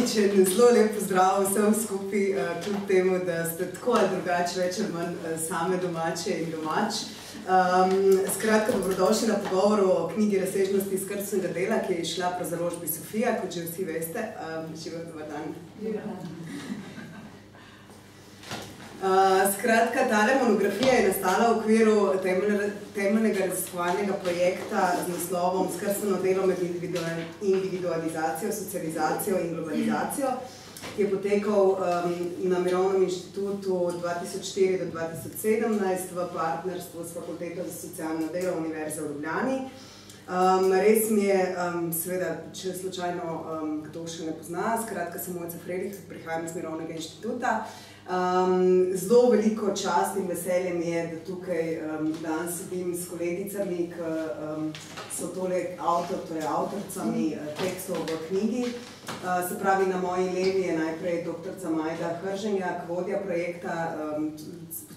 Pravičen, zelo lep pozdrav vsem skupaj, kljub temu, da ste tako ali drugače več ali manj same domače in domač. Skratka, dobrodošli na pogovoru o knjigi Razsežnosti skrbstvenega dela, ki je izšla pri založbi Sofija, kot že vsi veste. Živijo, dober dan. Skratka, tale monografija je nastala v okviru temeljnega raziskovalnega projekta z naslovom Skrbstveno delo med individualizacijo, socializacijo in globalizacijo, ki je potekal na Mirovnem inštitutu 2004 do 2017 v partnerstvu s Fakulteto za socialno delo Univerze v Ljubljani. Res mi je, seveda, če slučajno kdo še ne pozna, skratka, sem Mojca Frerih, prihajam z Mirovnega inštituta. Zelo veliko čast in veselje mi je, da tukaj danes sedim s kolegicami, ki so tole avtoricami tekstov v knjigi. Se pravi, na moji levi je najprej doktorica Majda Hrženjak, vodja projekta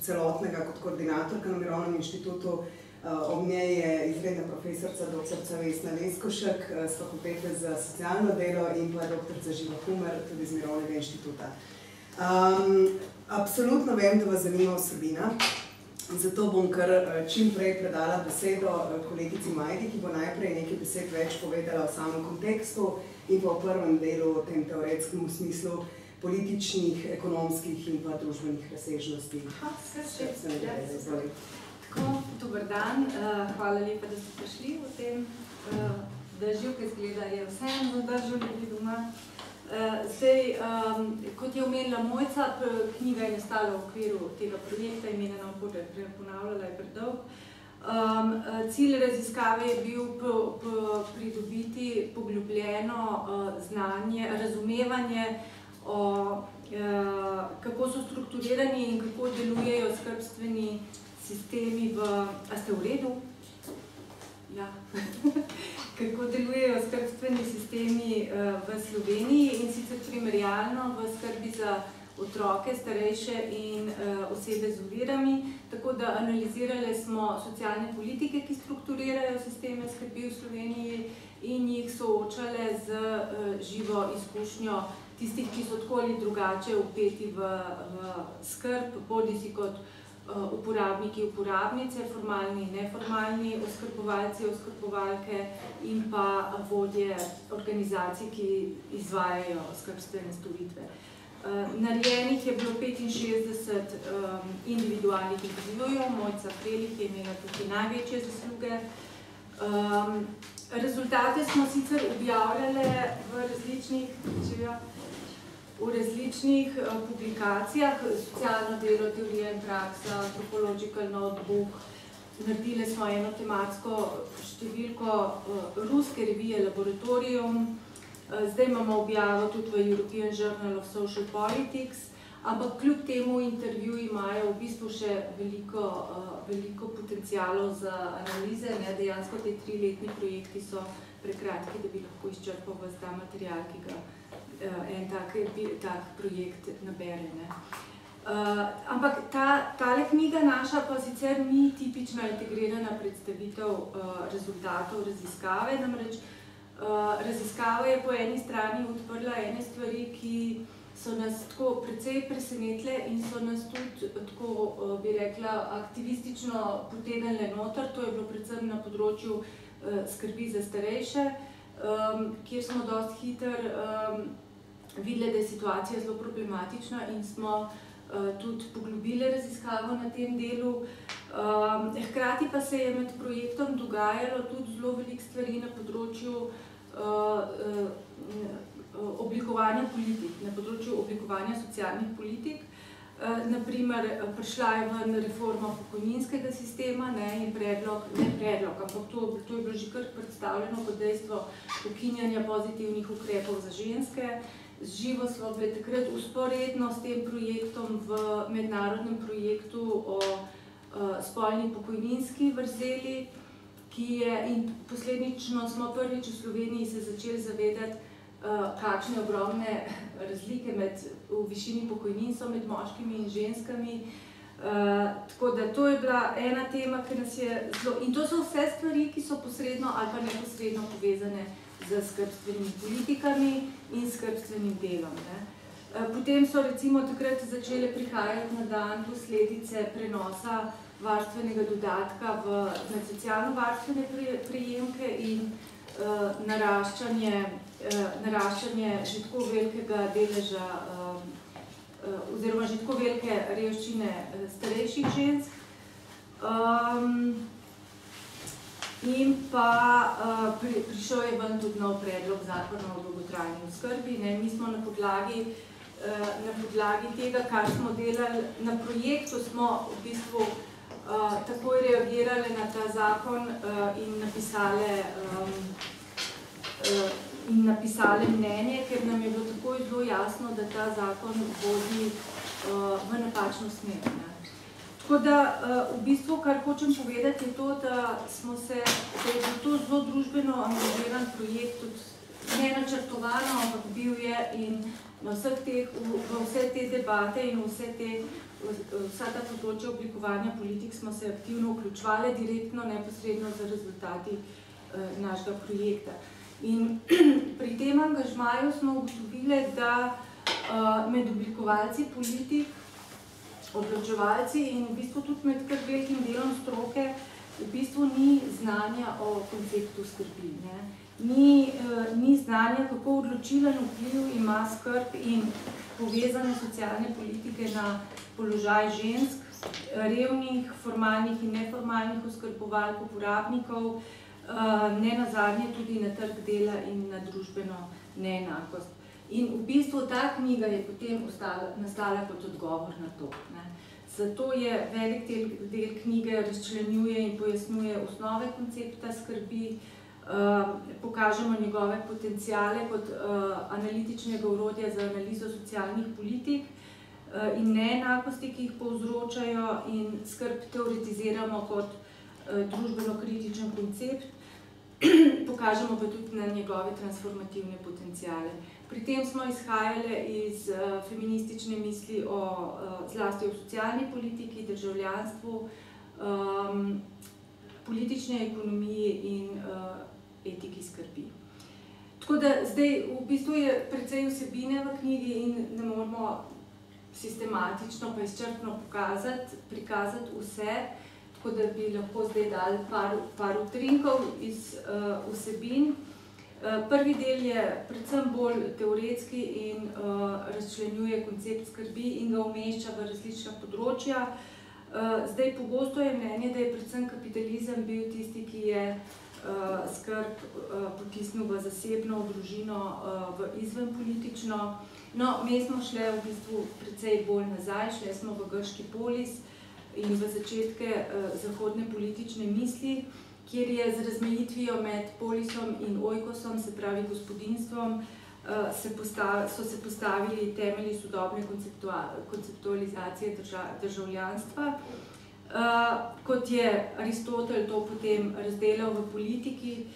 celotnega kot koordinatorka na Mirovnem inštitutu. Ob njej je izredna profesorica doktorica Vesna Leskošek z Fakultete za socialno delo in pa doktorica Živa Humer, tudi z Mirovnega inštituta. Absolutno vem, da vas zanima vsebina, zato bom kar čim prej predala besedo kolegici Majdi, ki bo najprej nekaj besed več povedala o samem kontekstu in pa v prvem delu o tem teoretskem smislu političnih, ekonomskih in pa družbenih razsežnosti. Tako, dober dan, hvala lepa, da ste prišli v tem dežju, ki izgleda je vseeno zadržal ljudi doma. Zdaj, kot je omenila Mojca, knjiga je nastala v okviru tega projekta, imena nam bo ponavljala, je predolg. Cilj raziskave je bil pridobiti poglobljeno znanje, razumevanje o kako so strukturirani in kako delujejo skrbstveni sistemi v... A ste v redu? Ja. Kako delujejo skrbstveni sistemi v Sloveniji in sicer primerjalno v skrbi za otroke, starejše in osebe z ovirami. Tako da analizirali smo socialne politike, ki strukturirajo sisteme skrbi v Sloveniji in jih soočale z živo izkušnjo tistih, ki so tako ali drugače vpeti v skrb, bodisi kot uporabniki, uporabnice, formalni in neformalni, oskrbovalci, oskrbovalke in pa vodje organizacij, ki izvajajo skrbstvene storitve. Narejenih je bilo 65 individualnih intervjujev, Mojca Frerih je imela tukaj največje zasluge. Rezultate smo sicer objavljali v različnih publikacijah, socialno delo, teorija in praksa, Anthropological Notebook. Naredili smo eno tematsko številko ruske revije Laboratorium. Zdaj imamo objavo tudi v European Journal of Social Politics, ampak kljub temu intervjuji imajo v bistvu še veliko potencialov za analize. Dejansko te 3-letni projekti so prekratki, da bi lahko izčrpal ves ta material, ki ga en tak projekt nabere. Ampak tale knjiga naša pa sicer ni tipična integrirana predstavitev rezultatov raziskave, namreč raziskava je po eni strani odprla ene stvari, ki so nas tako precej presenetile in so nas tudi, tako bi rekla, aktivistično potegnile noter. To je bilo predvsem na področju skrbi za starejše, kjer smo dosti hitro videli, da je situacija zelo problematična in smo tudi poglobili raziskavo na tem delu. Hkrati pa se je med projektom dogajalo tudi zelo veliko stvari na področju oblikovanja politik, na področju oblikovanja socialnih politik. Naprimer, prišla je ven reforma pokojninskega sistema in ampak to je bilo že kar predstavljeno kot dejstvo ukinjanja pozitivnih ukrepov za ženske. Živo smo bili takrat vzporedno s tem projektom v mednarodnem projektu o spolni pokojninski vrzeli, ki je, in posledično smo prvič v Sloveniji se začeli zavedati, kakšne ogromne razlike v višini pokojnin so med moškimi in ženskami. Tako da to je bila ena tema, ki nas je zelo... In to so vse stvari, ki so posredno ali pa neposredno povezane z skrbstvenimi politikami in skrbstvenim delom. Potem so recimo takrat začele prihajati na dan posledice prenosa varstvenega dodatka na socialno-varstvene prejemke in naraščanje že tako velikega deleža oziroma že tako velike revščine starejših žensk. In pa prišel je ven tudi nov predlog zakona o dolgotrajni oskrbi. Mi smo na podlagi tega, kar smo delali na projektu, smo v bistvu takoj reagirali na ta zakon in napisali mnenje, ker nam je bilo takoj zelo jasno, da ta zakon vodi v napačno smer. Tako da v bistvu, kar hočem povedati, je to, da je bil to zelo družbeno angažiran projekt, tudi nenačrtovano, ampak bil je in na vse te debate in vsa ta področja oblikovanja politik smo se aktivno vključevali, direktno, neposredno za rezultati našega projekta. In pri tem angažmaju smo ugotovili, da med oblikovalci politik, odločevalci in v bistvu tudi med kar velikim delom stroke v bistvu ni znanja o konceptu skrbi. Ni znanja, kako odločilen vpliv ima skrb in povezane socialne politike na položaj žensk, revnih, formalnih in neformalnih oskrbovalk, uporabnikov, nenazadnje tudi na trg dela in na družbeno neenakost. In v bistvu ta knjiga je potem nastala kot odgovor na to. Zato je velik del knjige razčlenjuje in pojasnjuje osnove koncepta skrbi, pokažemo njegove potenciale kot analitičnega orodja za analizo socialnih politik in neenakosti, ki jih povzročajo, in skrb teoretiziramo kot družbeno-kritičen koncept, pokažemo pa tudi na njegove transformativne potenciale. Pri tem smo izhajali iz feministične misli zlasti o socialni politiki, državljanstvu, politični ekonomiji in etiki skrbi. Tako da zdaj v bistvu je precej vsebine v knjigi in ne moramo sistematično pa izčrpno prikazati vse, tako da bi lahko zdaj dali par utrinkov iz vsebin. Prvi del je predvsem bolj teoretski in razčlenjuje koncept skrbi in ga umešča v različna področja. Zdaj pogosto je mnenje, da je predvsem kapitalizem bil tisti, ki je skrb potisnil v zasebno, v družino, v izvenpolitično. No, mi smo šli v bistvu precej bolj nazaj, šli smo v grški polis in v začetke zahodne politične misli, kjer je z razmejitvijo med polisom in oikosom, se pravi gospodinjstvom, so se postavili temelji sodobne konceptualizacije državljanstva. Kot je Aristotel to potem razdelal v politiki,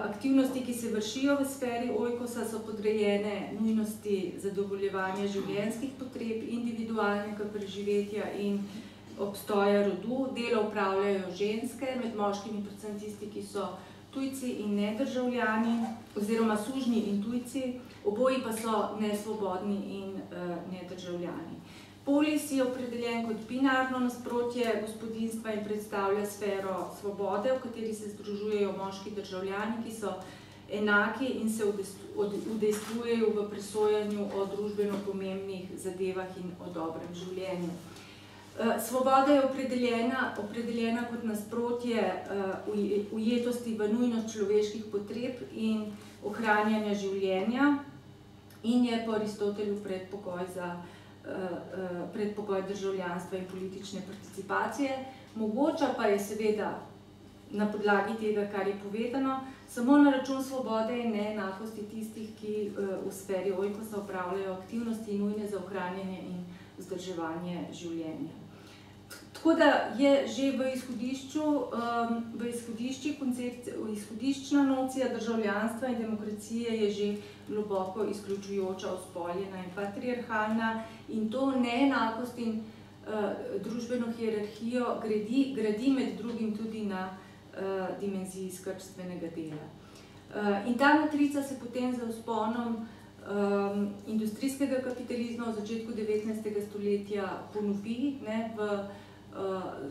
aktivnosti, ki se vršijo v sferi oikosa, so podrejene nujnosti zadovoljevanja življenjskih potreb, individualnega preživetja in obstoja rodu. Delo upravljajo ženske, med moškimi predvsem tisti, ki so tujci in nedržavljani, oziroma sužnji in tujci, oboji pa so nesvobodni in nedržavljani. Polis je opredeljen kot binarno nasprotje gospodinjstva in predstavlja sfero svobode, v kateri se združujejo moški državljani, ki so enaki in se udejstvujejo v presojanju o družbeno pomembnih zadevah in o dobrem življenju. Svoboda je opredeljena kot nasprotje ujetosti v nujnost človeških potreb in ohranjanja življenja in je po Aristotelju predpogoj državljanstva in politične participacije. Mogoča pa je seveda na podlagi tega, kar je povedano, samo na račun svobode in neenakosti tistih, ki v sferi oikosa opravljajo aktivnosti nujne za ohranjanje in vzdrževanje življenja. Tako da je že izhodiščna nocija državljanstva in demokracije je že globoko izključujoča, ospoljena in patriarhalna in to neenakost in družbeno hierarhijo gradi med drugim tudi na dimenziji skrbstvenega dela. In ta matrica se potem za vzponom industrijskega kapitalizma v začetku 19. stoletja ponovi, ne, v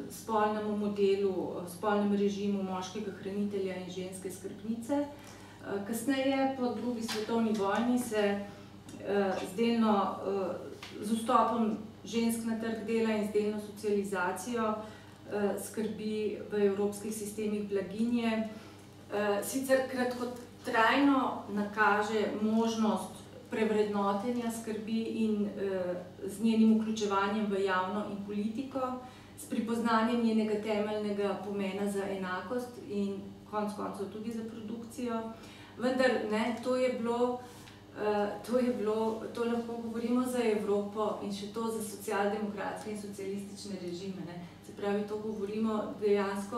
spolnem modelu, spolnem režimu moškega hranitelja in ženske skrbnice. Kasneje, po drugi svetovni vojni, se z vstopom žensk na trg dela in z delno socializacijo skrbi v evropskih sistemih blaginje. Sicer kratkotrajno nakaže možnost prevrednotenja skrbi in z njenim vključevanjem v javno in politiko, s pripoznanjem njenega temeljnega pomena za enakost in konec koncev tudi za produkcijo. Vendar ne, to lahko govorimo za Evropo in še to za socialdemokratske in socialistične režime. Ne. Se pravi, to govorimo dejansko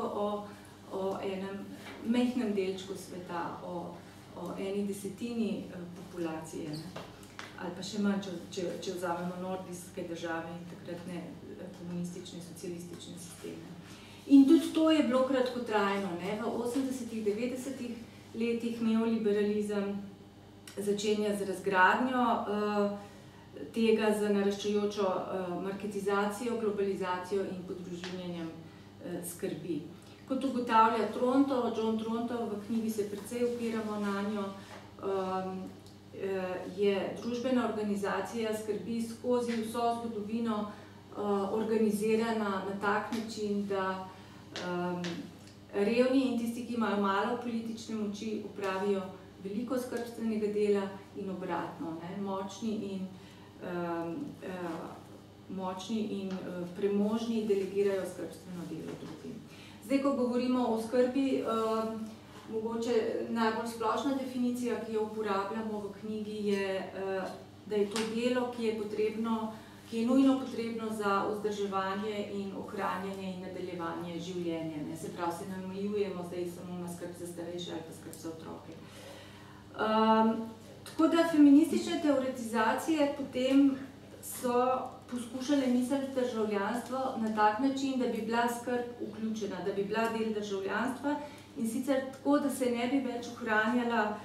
o enem majhnem delčku sveta, o eni desetini populacije, ne. Ali pa še manj, če vzamemo nordijske države in takratne komunistične, socialistične sisteme. In tudi to je bilo kratkotrajno. Ne. V 80-ih, 90-ih letih neoliberalizem začenja z razgradnjo tega, z naraščajočo marketizacijo, globalizacijo in podružinjenjem skrbi. Kot ugotavlja John Tronto, v knjigi se precej opiramo nanjo, je družbena organizacija skrbi skozi vso zgodovino organizirana na tak način, da revni in tisti, ki imajo malo politične moči, opravijo veliko skrbstvenega dela in obratno, ne? Močni in premožni delegirajo skrbstveno delo drugim. Zdaj, ko govorimo o skrbi, mogoče najbolj splošna definicija, ki jo uporabljamo v knjigi, je, da je to delo, ki je nujno potrebno za vzdrževanje in ohranjanje in nadaljevanje življenja. Se pravi, se ne omejujemo zdaj samo na skrb za starejše ali pa skrb za otroke. Tako da feministične teoretizacije potem so poskušale misliti državljanstvo na tak način, da bi bila skrb vključena, da bi bila del državljanstva in sicer tako, da se ne bi več ohranjala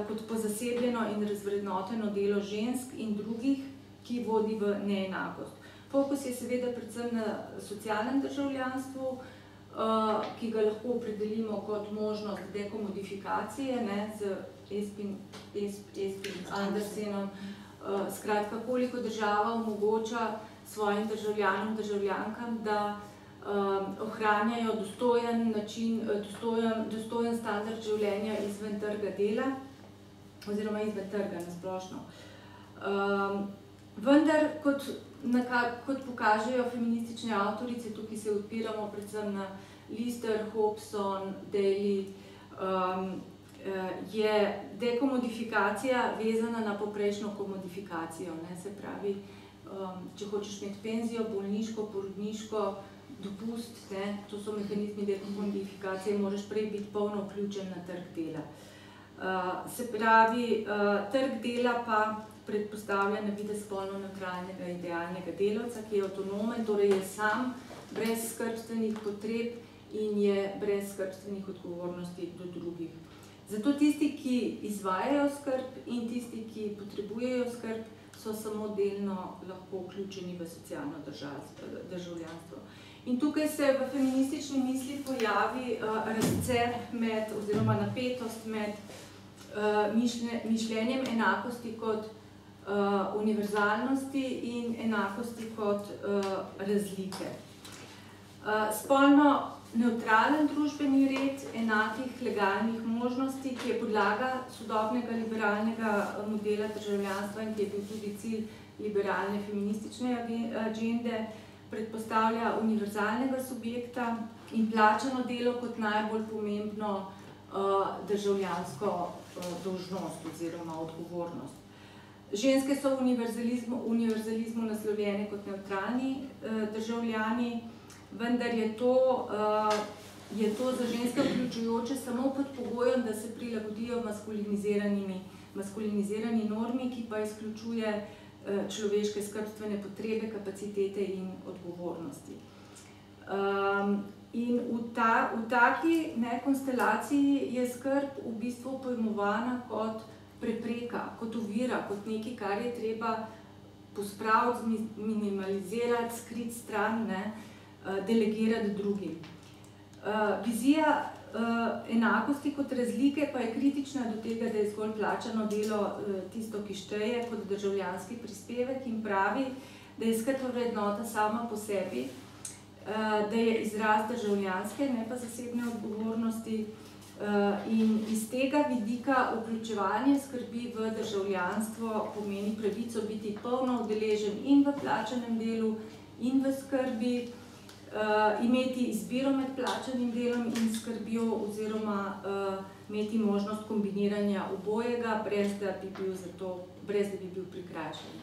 kot pozasebljeno in razvrednoteno delo žensk in drugih, ki vodi v neenakost. Fokus je seveda predvsem na socialnem državljanstvu, ki ga lahko opredelimo kot možnost dekomodifikacije, ne, z Espin Andersenom. Skratka, koliko država omogoča svojim državljanom, državljankam, da ohranjajo dostojen standard življenja izven trga dela oziroma izven trga na splošno. Vendar, kot pokažejo feministične avtorice, tukaj se odpiramo predvsem na Lister, Hobson, Daly, je dekomodifikacija vezana na poprejšnjo komodifikacijo. Se pravi, če hočeš imeti penzijo, bolniško, porodniško, dopust, to so mehanizmi dekomodifikacije, moraš prej biti polno vključen na trg dela. Se pravi, trg dela pa predpostavlja na videz spolno nevtralnega idealnega delavca, ki je avtonomen, torej je sam, brez skrbstvenih potreb in je brez skrbstvenih odgovornosti do drugih. Zato tisti, ki izvajajo skrb in tisti, ki potrebujejo skrb, so samo delno lahko vključeni v socialno državljanstvo. In tukaj se v feministični misli pojavi razcep oziroma napetost med mišljenjem enakosti kot univerzalnosti in enakosti kot razlike. Spolno nevtralen družbeni red enakih legalnih možnosti, ki je podlaga sodobnega liberalnega modela državljanstva in ki je bil tudi cilj liberalne feministične agende, predpostavlja univerzalnega subjekta in plačano delo kot najbolj pomembno državljansko dolžnost oziroma odgovornost. Ženske so v univerzalizmu naslovljene kot nevtralni državljani, vendar je to za ženske vključujoče samo pod pogojem, da se prilagodijo maskulinizirani normi, ki pa izključuje človeške skrbstvene potrebe, kapacitete in odgovornosti. In v taki konstelaciji je skrb v bistvu pojmovana kot prepreka, kot ovira, kot nekaj, kar je treba pospraviti, minimalizirati, skriti stran, delegirati drugim. Vizija enakosti kot razlike pa je kritična do tega, da je zgolj plačano delo tisto, ki šteje kot državljanski prispevek in pravi, da je skrb vrednota sama po sebi, da je izraz državljanske, ne pa zasebne odgovornosti, in iz tega vidika vključevanje skrbi v državljanstvo pomeni pravico biti polno udeležen in v plačanem delu in v skrbi, imeti izbiro med plačanim delom in skrbjo oziroma imeti možnost kombiniranja obojega, brez da bi bil prikrajšan.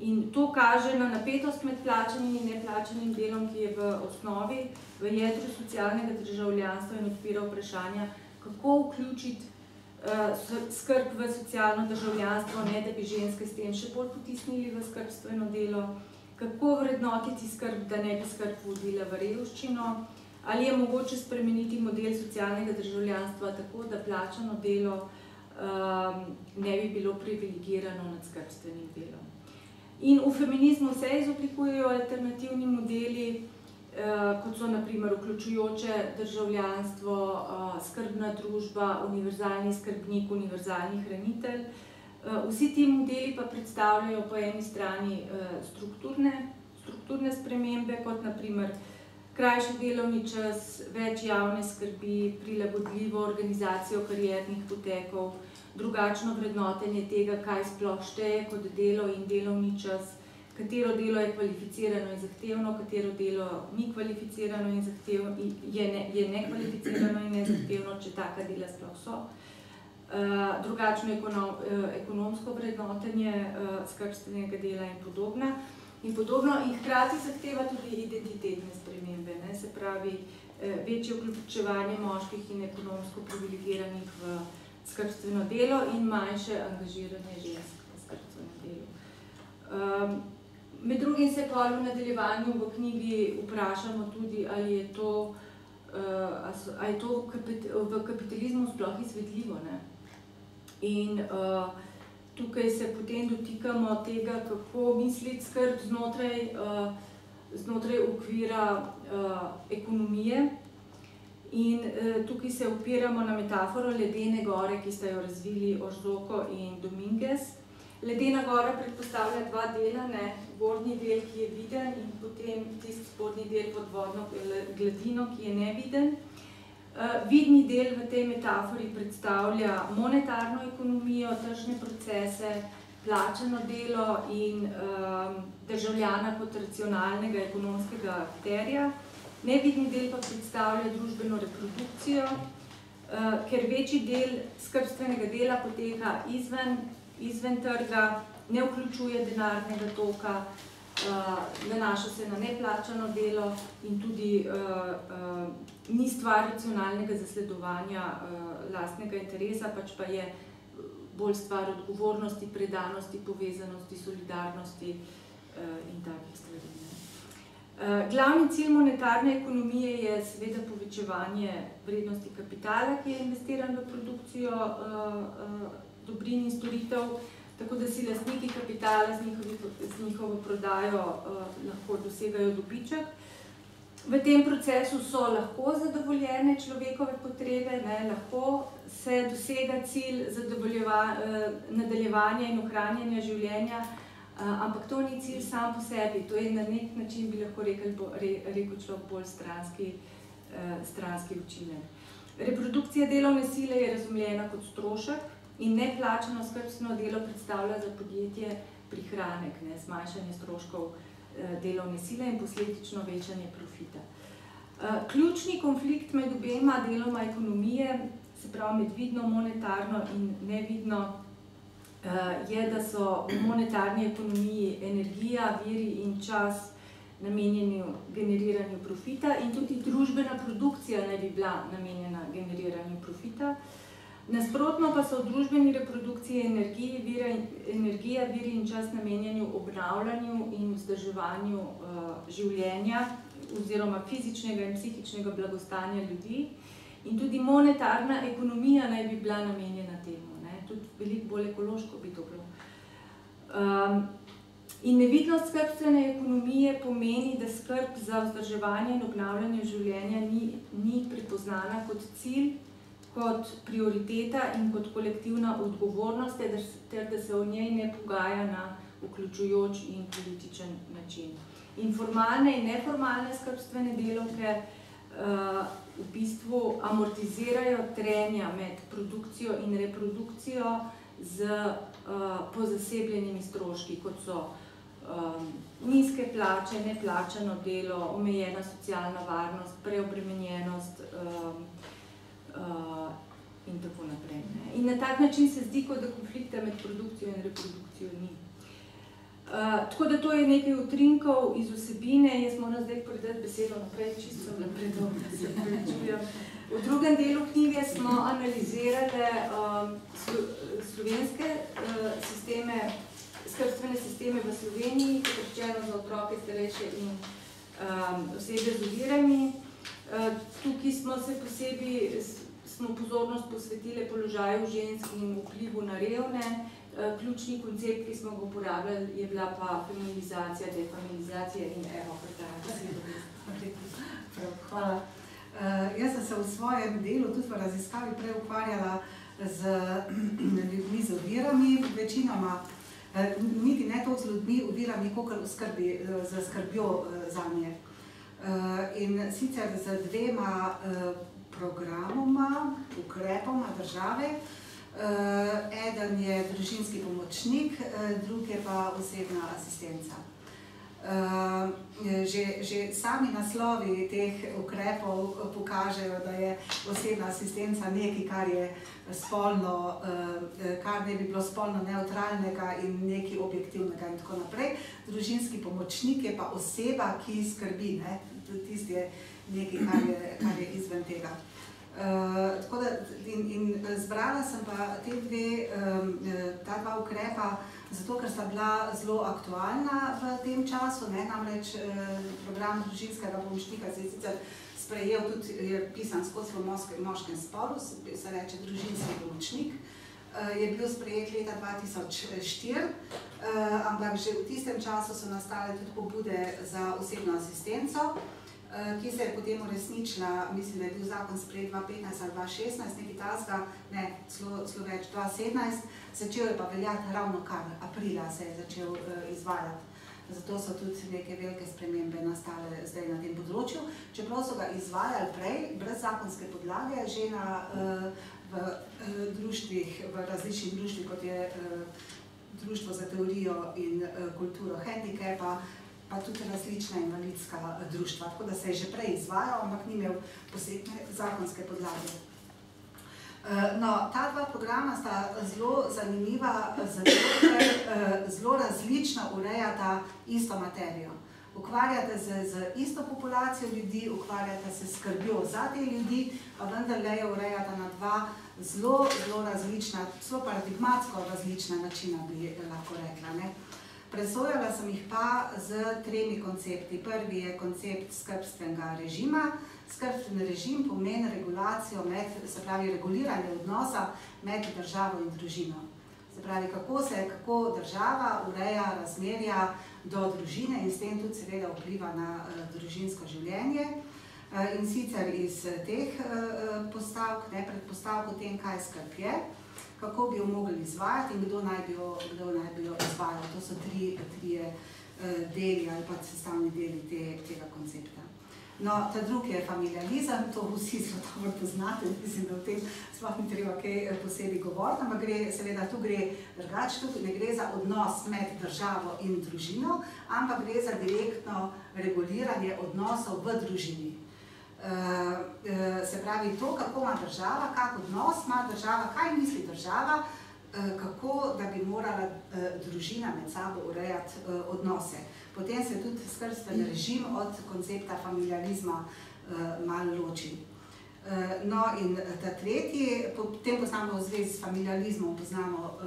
In to kaže na napetost med plačanim in neplačanim delom, ki je v osnovi, v jedru socialnega državljanstva in odpira vprašanja, kako vključiti skrb v socialno državljanstvo, ne da bi ženske s tem še bolj potisnili v skrbstveno delo, kako vrednotiti skrb, da ne bi skrb vodila v revščino, ali je mogoče spremeniti model socialnega državljanstva tako, da plačano delo ne bi bilo privilegirano nad skrbstvenim delom. In v feminizmu se izoblikujejo alternativni modeli, kot so na primer vključujoče državljanstvo, skrbna družba, univerzalni skrbnik, univerzalni hranitelj. Vsi ti modeli pa predstavljajo po eni strani strukturne spremembe, kot na primer krajši delovni čas, več javne skrbi, prilagodljivo organizacijo kariernih potekov, drugačno vrednotenje tega, kaj sploh šteje kot delo in delovni čas, katero delo je kvalificirano in zahtevno, katero delo ni kvalificirano in je nekvalificirano in nezahtevno, če taka dela sploh so. Drugačno ekonomsko vrednotenje skrbstvenega dela in podobno. In hkrati zahteva tudi identitetne spremembe, se pravi večje vključevanje moških in ekonomsko privilegiranih v skrbstveno delo in manjše angažiranje žensk v skrbstvenem delu. Med drugim se v nadaljevanju v knjigi vprašamo tudi, ali je to v kapitalizmu sploh izvedljivo. In tukaj se potem dotikamo tega, kako misliti skrb znotraj okvira ekonomije. In tukaj se opiramo na metaforo ledene gore, ki sta jo razvili Orzoko in Dominguez. Ledena gora predpostavlja dva dela, gornji del, ki je viden, in potem tisti spodnji del pod vodno gladino, ki je neviden. Vidni del v tej metafori predstavlja monetarno ekonomijo, tržne procese, plačano delo in državljana kot racionalnega ekonomskega akterja. Nevidni del pa predstavlja družbeno reprodukcijo, ker večji del skrbstvenega dela poteka izven trga, ne vključuje denarnega toka, nanaša se na neplačano delo in tudi ni stvar racionalnega zasledovanja lastnega interesa, pač pa je bolj stvar odgovornosti, predanosti, povezanosti, solidarnosti in takih stvari. Glavni cilj monetarne ekonomije je seveda povečevanje vrednosti kapitala, ki je investiran v produkcijo dobrin in storitev, tako da si lastniki kapitala z njihovo prodajo lahko dosegajo dobiček. V tem procesu so lahko zadovoljene človekove potrebe, lahko se dosega cilj nadaljevanja in ohranjanja življenja, ampak to ni cilj sam po sebi, to je na nek način, bi lahko rekel človek, bolj stranski učinek. Reprodukcija delovne sile je razumljena kot strošek in neplačano skrbstveno delo predstavlja za podjetje prihranek, zmanjšanje stroškov delovne sile in posledično večanje profita. Ključni konflikt med obema deloma ekonomije, se pravi med vidno, monetarno in nevidno, je, da so v monetarni ekonomiji energija, viri in čas namenjeni generiranju profita in tudi družbena produkcija naj bi bila namenjena generiranju profita. Nasprotno pa so v družbeni reprodukciji energija, viri in čas namenjeni obnavljanju in vzdrževanju življenja, oziroma fizičnega in psihičnega blagostanja ljudi. In tudi monetarna ekonomija naj bi bila namenjena temu, ne? Tudi veliko bolj ekološko bi to bilo. In nevidnost skrbstvene ekonomije pomeni, da skrb za vzdrževanje in obnavljanje življenja ni prepoznana kot cilj, kot prioriteta in kot kolektivna odgovornost, ter da se o njej ne pogaja na vključujoč in političen način. In formalne in neformalne skrbstvene delavke v bistvu amortizirajo trenja med produkcijo in reprodukcijo z pozasebljenimi stroški, kot so nizke plače, neplačano delo, omejena socialna varnost, preobremenjenost in tako naprej. In na tak način se zdi, kot da konflikta med produkcijo in reprodukcijo ni. Tako da to je nekaj utrinkov iz vsebine. Jaz moram zdaj predati besedo naprej, čisto sem napredolj, da se prečujem. V drugem delu knjige smo analizirali slovenske sisteme, skrbstvene sisteme v Sloveniji, kot rečeno za otroke, starejše in osebe z ovirami. Tukaj smo pozornost posvetili položaju žensk in vplivu na revne. Ključni koncept, ki smo ga uporabljali, je bila pa feminizacija, defeminizacija in evo, Hvala. Jaz sem se v svojem delu, tudi v raziskavi, prej ukvarjala z ljudmi z ovirami, večinoma, niti ne to z ljudmi ovirami, koliko z skrbjo zanje. In sicer z dvema programoma, ukrepoma države. Eden je družinski pomočnik, drug je pa osebna asistenca. Že sami naslovi teh ukrepov pokažejo, da je osebna asistenca nekaj, kar ne bi bilo spolno nevtralnega in nekaj objektivnega in tako naprej. Družinski pomočnik je pa oseba, ki skrbi, ne? Tisti je nekaj, kar je izven tega. Tako da, in zbrala sem pa ta dva ukrepa, zato ker sta bila zelo aktualna v tem času, ne, namreč program družinskega pomočnika se je sicer sprejel, tudi je pisan skozi v moškem spolu, se reče družinski pomočnik, je bil sprejet leta 2004, ampak že v tistem času so nastale tudi pobude za osebno asistenco, ki se je potem uresničila, mislim, da je bil zakon sprejet 2015 ali 2016, nekaj tasga, ne, celo več, 2017, začel je pa veljati ravno kar aprila se je začel izvajati. Zato so tudi neke velike spremembe nastale zdaj na tem področju. Čeprav so ga izvajali prej, brez zakonske podlage, že v društvih, v različnih društvih, kot je Društvo za teorijo in kulturo hendikepa, pa tudi različna invalidska društva. Tako da se je že prej izvajal, ampak ni imel posebne zakonske podlage. No, ta dva programa sta zelo zanimiva, zato ker zelo različno urejata isto materijo. Ukvarjate se z isto populacijo ljudi, ukvarjate se s skrbjo za te ljudi, pa vendarle jo urejata na dva zelo različna, zelo paradigmatsko različna načina, bi lahko rekla, ne. Presojala sem jih pa z tremi koncepti. Prvi je koncept skrbstvenega režima. Skrbstveni režim pomeni regulacijo se pravi reguliranje odnosa med državo in družino. Se pravi, kako država ureja razmerja do družine in s tem tudi seveda vpliva na družinsko življenje. In sicer iz teh postavk, predpostavk o tem, kaj skrb je, kako bi jo mogli izvajati in kdo naj bi jo izvajal. To so trije deli ali pa sestavni deli tega koncepta. No, ta drugi je familializem, to vsi zelo dobro poznate, mislim, da o tem sploh ni treba kaj posebej govoriti, ampak seveda tu gre drugače, tu ne gre za odnos med državo in družino, ampak gre za direktno reguliranje odnosov v družini. Se pravi to, kako ima država, kak odnos ima država, kaj misli država, kako da bi morala družina med sabo urejati odnose. Potem se tudi skrbstveni režim od koncepta familializma malo loči. No in ta tretji, potem poznamo v zvezi s familializmom, poznamo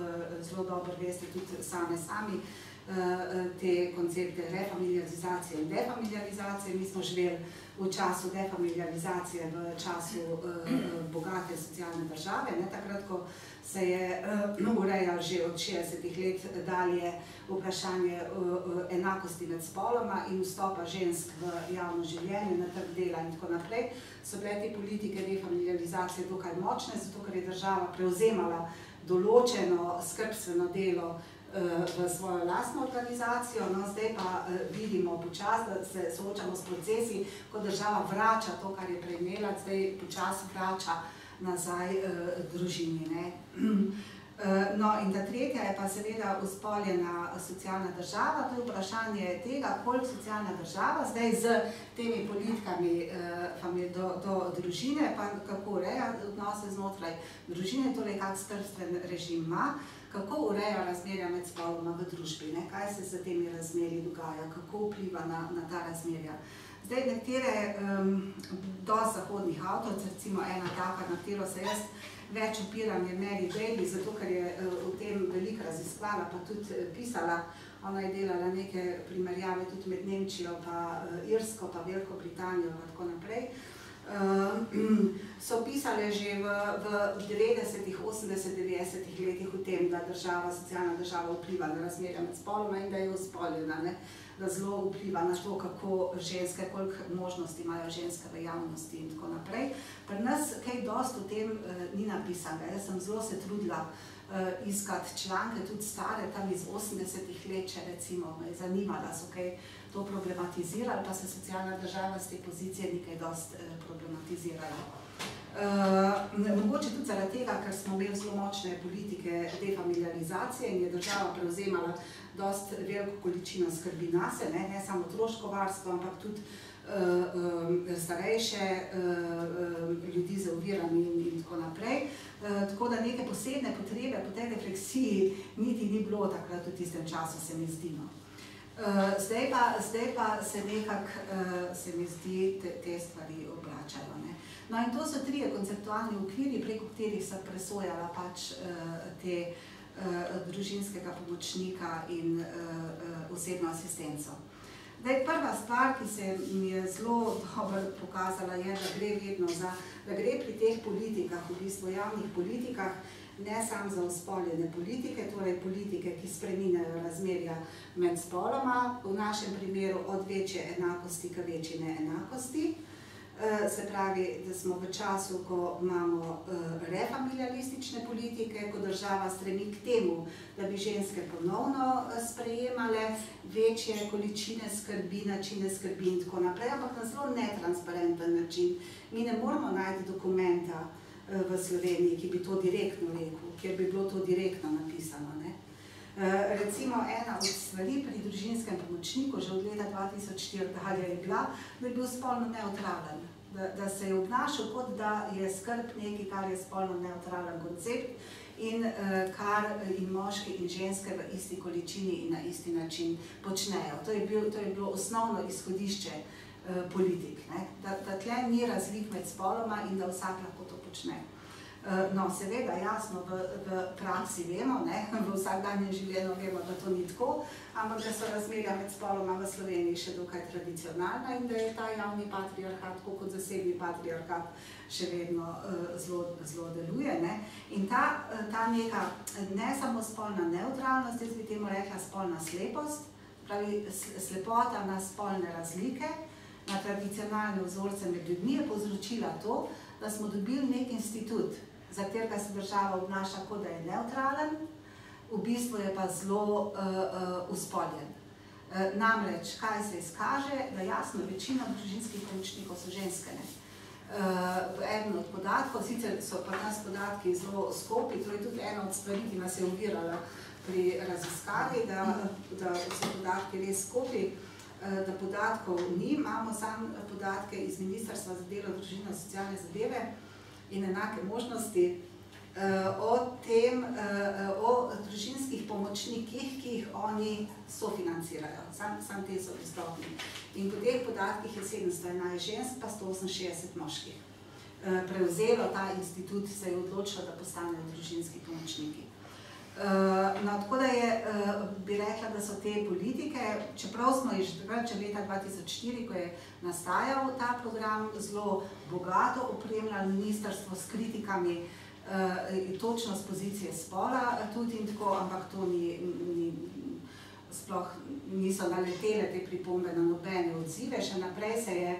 zelo dobro, veste tudi sami, te koncepte refamiliarizacije in defamiliarizacije. Mi smo živeli v času defamiliarizacije, v času bogate socialne države, takrat, ko se je urejal že od 60-ih let dalje vprašanje enakosti med spoloma in vstopa žensk v javno življenje, na trg dela in tako naprej, so bile te politike defamiliarizacije dokaj močne, zato ker je država prevzemala določeno skrbstveno delo v svojo lastno organizacijo. Zdaj pa vidimo počasi, da se soočamo s procesi, ko država vrača to, kar je prej imela, zdaj počasi vrača nazaj družini. In ta tretja je pa seveda uspoljena socialna država. To je vprašanje tega, koliko socialna država zdaj z temi politikami do družine, pa kako ureja odnose znotraj družine, torej kak skrbstven režim ima, kako ureja razmerja med spoloma v družbi, kaj se z temi razmerji dogaja, kako vpliva na ta razmerja. Zdaj, nekatere dosti zahodnih avtoric, recimo ena taka, na katero se jaz več opiram, je Mary Daly, zato ker je v tem veliko raziskvala, pa tudi pisala. Ona je delala neke primerjave tudi med Nemčijo, pa Irsko, pa Veliko Britanijo in tako naprej. So pisale že v 90-ih, 80-ih, 90-ih letih o tem, da socialna država vpliva na razmerja med spoloma in da je uspoljena, da zelo vpliva na to, kako ženske, koliko možnosti imajo ženske v javnosti in tako naprej. Pri nas kaj dosti o tem ni napisano. Jaz sem zelo se trudila iskati članke, tudi stare, tam iz 80-ih let, če recimo me je zanimala, so kaj to problematizirali, pa se socialna država z te pozicije ni kaj dosti problematizirala. Mogoče tudi zaradi tega, ker smo imeli zelo močne politike defamiliarizacije in je država prevzemala dosti veliko količino skrbi nase, ne samo otroško varstvo, ampak tudi starejše ljudi z ovirami in tako naprej. Tako da neke posebne potrebe po tej refleksiji niti ni bilo takrat v tistem času, se mi zdi. Zdaj pa se nekako, se mi zdi, te stvari obračajo. In to so trije konceptualni okviri, preko katerih sem presojala pač te družinskega pomočnika in osebno asistenco. Prva stvar, ki se mi je zelo dobro pokazala, je, da gre pri teh politikah, v bistvu javnih politikah, ne samo za uspoljene politike, torej politike, ki spreminjajo razmerja med spoloma, v našem primeru od večje enakosti k večji neenakosti. Se pravi, da smo v času, ko imamo refamiliaristične politike, ko država stremi k temu, da bi ženske ponovno sprejemale večje količine skrbi, načine skrbi in tako naprej, ampak na zelo netransparenten način. Mi ne moramo najti dokumenta v Sloveniji, ki bi to direktno rekel, kjer bi bilo to direktno napisano. Recimo ena od stvari pri družinskem pomočniku že od leta 2004 dalje je bila, da je bil spolno neutralen, da se je obnašal kot da je skrb nekaj, kar je spolno neutralen koncept in kar in moški in ženske v isti količini in na isti način počnejo. To je bilo osnovno izhodišče politik, da tle ni razlik med spoloma in da vsak lahko to počne. No, seveda, jasno, v praksi vemo, v vsakdanjem življenju vemo, da to ni tako, ampak da so razmerja med spoloma v Sloveniji še dokaj tradicionalna in da je ta javni patriarhat, tako kot zasebni patriarhat, še vedno zelo deluje. In ta neka ne samo spolna neutralnost, jaz bi temu rekla spolna slepost, pravi slepota na spolne razlike, na tradicionalne vzorce med ljudmi je povzročila to, da smo dobili nek institut, za katerega se država obnaša, kot da je neutralen, v bistvu je pa zelo uspoljen. Namreč, kaj se izkaže, da jasno, večina družinskih pomočnikov so ženske. Eden od podatkov, sicer so pa nas podatki zelo skopi, to je tudi ena od stvari, ki nas je ovirala pri raziskavi, da so podatki res skopi, da podatkov ni, imamo samo podatke iz Ministrstva za delo, družino in socialne zadeve in enake možnosti o družinskih pomočnikih, ki jih oni sofinancirajo. Sam te so dostopni. In po teh podatkih je 711 žensk, pa 168 moških. Prevzelo ta institut, se je odločilo, da postanejo družinski pomočniki. No, tako da bi rekla, da so te politike, čeprav smo že leta 2004, ko je nastajal ta program, zelo bogato opremljali ministrstvo s kritikami, točno z pozicije spola tudi in tako, ampak to sploh niso naletele te pripombe na nobene odzive. Še naprej se je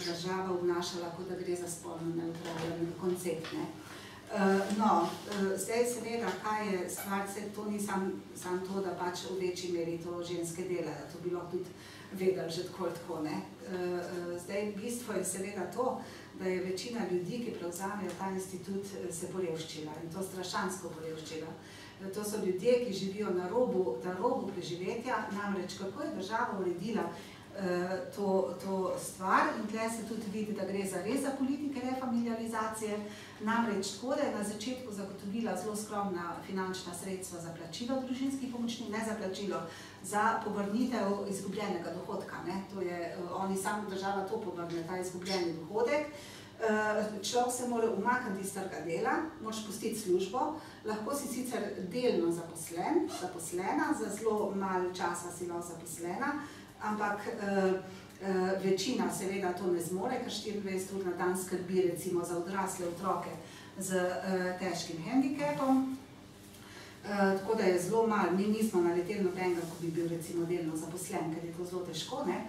država obnašala, kot da gre za spolno nevtralen koncept. No, zdaj seveda, kaj je stvar, to ni samo to, da pač v večji meri to ženske delajo, to bi lahko tudi vedeli že tako, ne. Zdaj, bistvo je seveda to, da je večina ljudi, ki prevzamejo ta institut, se porevščila in to strašansko porevščila. To so ljudje, ki živijo na robu preživetja, namreč kako je država uredila to stvar in tukaj se tudi vidi, da gre res za politike refamiliarizacije, namreč tako, da je na začetku zagotovila zelo skromna finančna sredstva za plačilo družinskih pomočnin, ne za plačilo, za povrnitev izgubljenega dohodka. To je, oni samo država to povrne, ta izgubljeni dohodek. Človek se mora umakniti iz trga dela, moraš pustiti službo, lahko si sicer delno zaposlena, za zelo malo časa si lahko zaposlena, ampak večina seveda to ne zmore, ker 24 ur na dan skrbi recimo za odrasle otroke z težkim hendikepom. Tako da je zelo malo, mi nismo naleteli nobenega, ko bi bil recimo delno zaposlen, ker je to zelo težko, ne.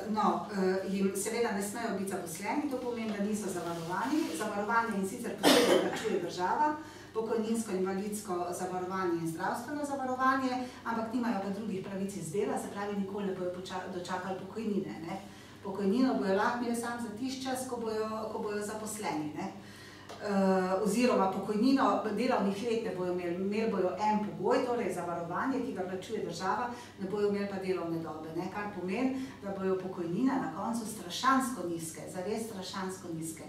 No, jim seveda ne smejo biti zaposleni, to pomeni, da niso zavarovani. Zavarovanje in sicer posebej plačuje država, pokojninsko, invalidsko zavarovanje in zdravstveno zavarovanje, ampak nimajo pa drugih pravic iz dela, se pravi, nikoli ne bojo dočakali pokojnine. Pokojnino bojo lahko imeli samo za tisti čas, ko bojo zaposleni. Oziroma pokojnino delovnih let ne bojo imeli, imeli bojo en pogoj, torej zavarovanje, ki ga plačuje država, ne bojo imeli pa delovne dobe, kar pomeni, da bojo pokojnine na koncu strašansko nizke, zares strašansko nizke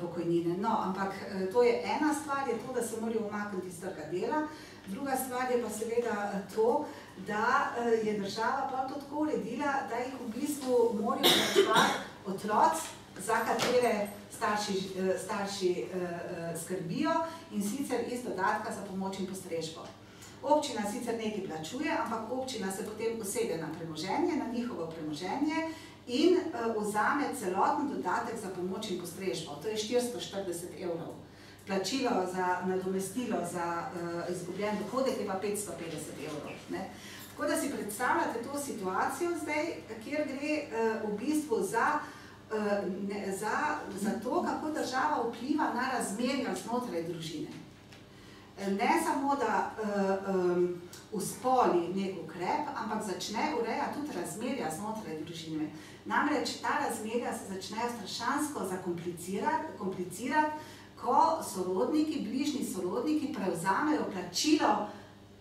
pokojnine. No, ampak to je ena stvar, je to, da se morajo umakniti iz trga dela, druga stvar je pa seveda to, da je država pa to tako uredila, da jih v bistvu morajo plačevati otroci, za katere starši skrbijo in sicer iz dodatka za pomoč in postrežbo. Občina sicer nekaj plačuje, ampak občina se potem usede na premoženje, na njihovo premoženje in vzame celoten dodatek za pomoč in postrežbo. To je 440 evrov. Plačilo za nadomestilo za izgubljen dohodek je pa 550 evrov. Tako da si predstavljate to situacijo zdaj, kjer gre v bistvu za to, kako država vpliva na razmerja znotraj družine. Ne samo, da uspoli nek ukrep, ampak začne urejati tudi razmerja znotraj družine. Namreč ta razmerja se začnejo strašansko zakomplicirati, ko sorodniki, bližnji sorodniki prevzamejo plačilo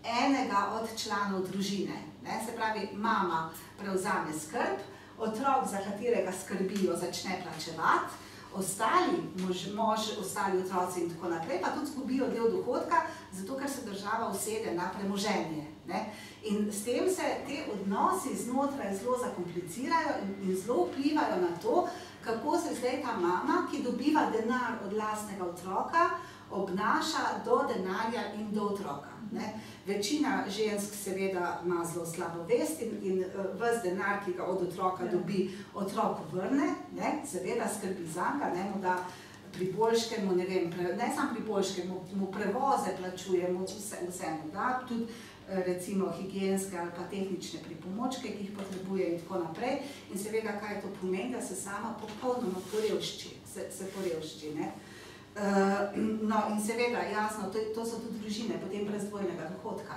enega od članov družine. Se pravi, mama prevzame skrb, otrok, za katerega skrbijo, začne plačevati, ostali mož, ostali otroci in tako naprej, pa tudi zgubijo del dohodka, zato ker se država usede na premoženje. In s tem se te odnosi znotraj zelo zakomplicirajo in zelo vplivajo na to, kako se zdaj ta mama, ki dobiva denar od lastnega otroka, obnaša do denarja in do otroka. Večina žensk seveda ima zelo slabo vest in ves denar, ki ga od otroka dobi, otrok vrne, seveda skrbi zanj, mu da priboljške, ne samo priboljške, mu prevoze plačuje, mu vse mu da, tudi recimo higienske ali pa tehnične pripomočke, ki jih potrebuje in tako naprej. In seveda, kaj to pomeni, da se sama popolnoma porevšči, se porevšči. No in seveda, jasno, to so tudi družine, potem brez dvojnega dohodka,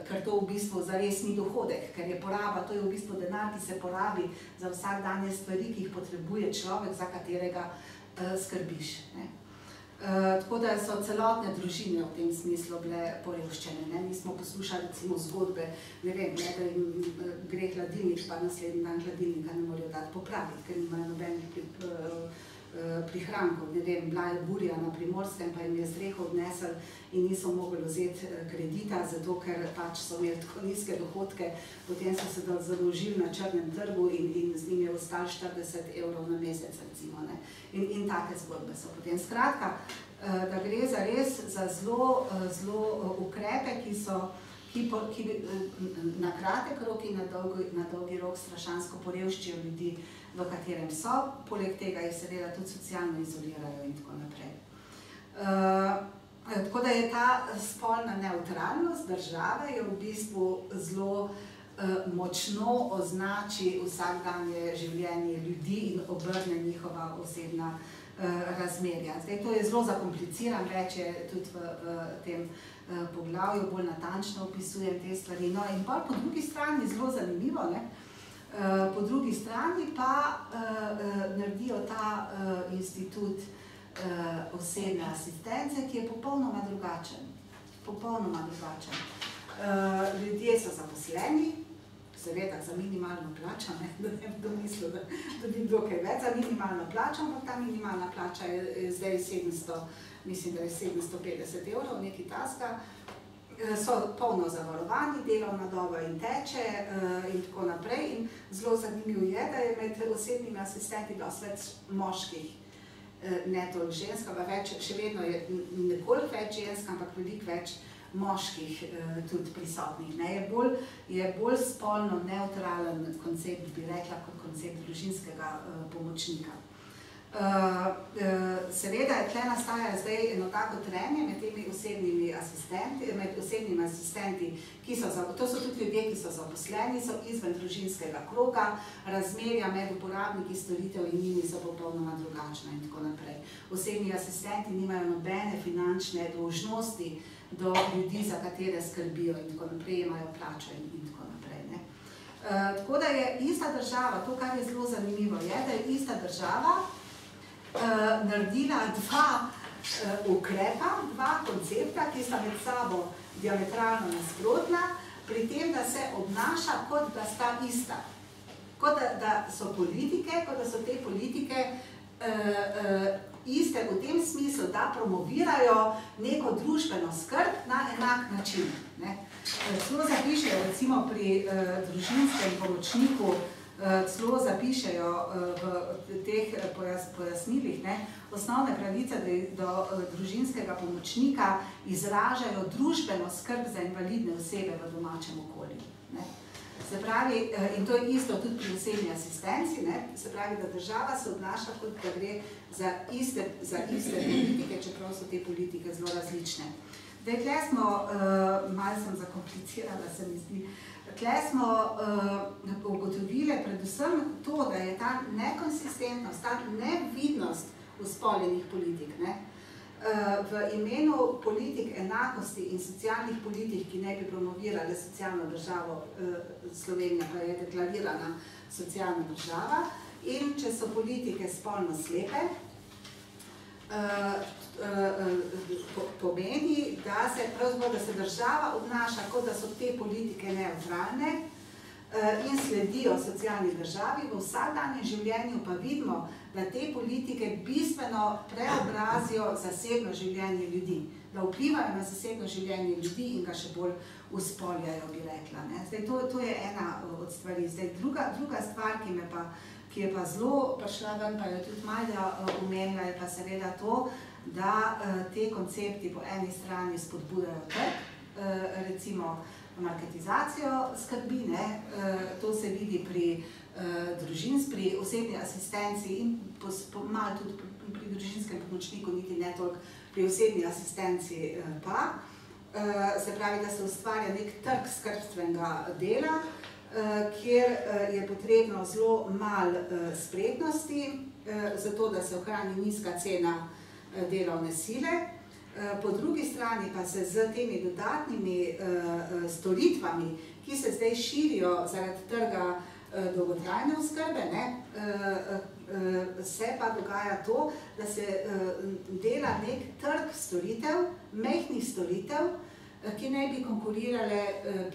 ker to v bistvu zares ni dohodek, ker je poraba, to je v bistvu denar, ki se porabi za vsakdanje stvari, ki jih potrebuje človek, za katerega skrbiš. Tako da so celotne družine v tem smislu bile porevščene. Mi smo poslušali recimo zgodbe, ne vem, da jim gre hladilnik, pa naslednji dan hladilnika ne morejo dati popraviti, ker nimajo nobenih prihrankov. Ne vem, bila je burja na Primorskem, pa jim je streho odnesel in niso mogli vzeti kredita, zato ker pač so imeli tako nizke dohodke, potem so se založili na črnem trgu in z njim je ostal 40 evrov na mesec, recimo. In take zgodbe so potem. Skratka, da gre za res za zelo ukrepe, ki na kratek rok in na dolgi rok strašansko porevščijo ljudi, v katerem so, poleg tega jih seveda tudi socialno izolirajo in tako naprej. Tako da je ta spolna nevtralnost države je v bistvu zelo močno označi vsakdanje življenje ljudi in obrne njihova osebna razmerja. Zdaj, to je zelo zakompliciran, več je tudi v tem poglavju, bolj natančno opisujem te stvari. No, in pa po drugi strani, zelo zanimivo, ne? Po drugi strani pa naredijo ta institut osebne asistence, ki je popolnoma drugačen. Popolnoma drugačen. Ljudje so zaposleni, seveda za minimalno plačo, da ne bi domislil, da dobi dokaj več za minimalno plačo, ampak ta minimalna plača je zdaj 700, mislim, da je 750 evrov, nekaj taska. So polno zavarovani, delovna doba in teče in tako naprej. In zelo zanimivo je, da je med osebnimi asistenti dosti več moških, ne toliko žensk, ampak še vedno je nekoliko več žensk, ampak veliko več moških tudi prisotnih. Je bolj spolno nevtralen koncept, bi rekla, kot koncept družinskega pomočnika. Seveda je tle nastaja zdaj eno tako trenje med temi osebnimi asistenti, to so tudi ljudje, ki so zaposleni, so izven družinskega kroga, razmerja med uporabniki storitev in njimi so popolnoma drugačna in tako naprej. Osebni asistenti nimajo nobene finančne dolžnosti do ljudi, za katere skrbijo in tako naprej, imajo plačo in tako naprej. Tako da je ista država, to kar je zelo zanimivo je, da je ista država naredila dva ukrepa, dva koncepta, ki sta med sabo diametralno nasprotna, pri tem, da se obnaša, kot da sta ista. Kot da so politike, kot da so te politike iste v tem smislu, da promovirajo neko družbeno skrb na enak način. Celo zapišejo, recimo pri družinskem pomočniku, celo zapišejo v teh pojasnilih, osnovne pravice do družinskega pomočnika izražajo družbeno skrb za invalidne osebe v domačem okolju. Se pravi, in to je isto tudi pri osebni asistenci, se pravi, da država se obnaša, kot da gre za iste politike, čeprav so te politike zelo različne. Zdaj, tle smo, malo sem zakomplicirala, se mi zdi, tle smo ugotovili predvsem to, da je ta nekonsistentnost, ta nevidnost uspoljenih politik, v imenu politik enakosti in socialnih politik, ki ne bi promovirale socialno državo, Slovenija pa je deklarirana socialna država, in če so politike spolno slepe, pomeni, da se država obnaša, kot da so te politike neutralne in sledijo socialni državi, v vsakdanjem življenju pa vidimo, da te politike bistveno preobrazijo zasebno življenje ljudi, da vplivajo na zasebno življenje ljudi in ga še bolj uspoljajo, bi rekla. Zdaj, to je ena od stvari. Zdaj, druga stvar, ki je pa zelo prišla ven, pa jo tudi Majda omenila, je pa seveda to, da te koncepti po eni strani spodbujajo trg, recimo marketizacijo skrbi, to se vidi pri osebni asistenci in malo tudi pri družinskem pomočniku, niti ne toliko pri osebni asistenci pa. Se pravi, da se ustvarja nek trg skrbstvenega dela, kjer je potrebno zelo malo spretnosti, zato da se ohrani nizka cena delovne sile. Po drugi strani pa se z temi dodatnimi storitvami, ki se zdaj širijo zaradi trga dolgotrajne oskrbe, se pa dogaja to, da se dela nek trg storitev, majhnih storitev, ki ne bi konkurirale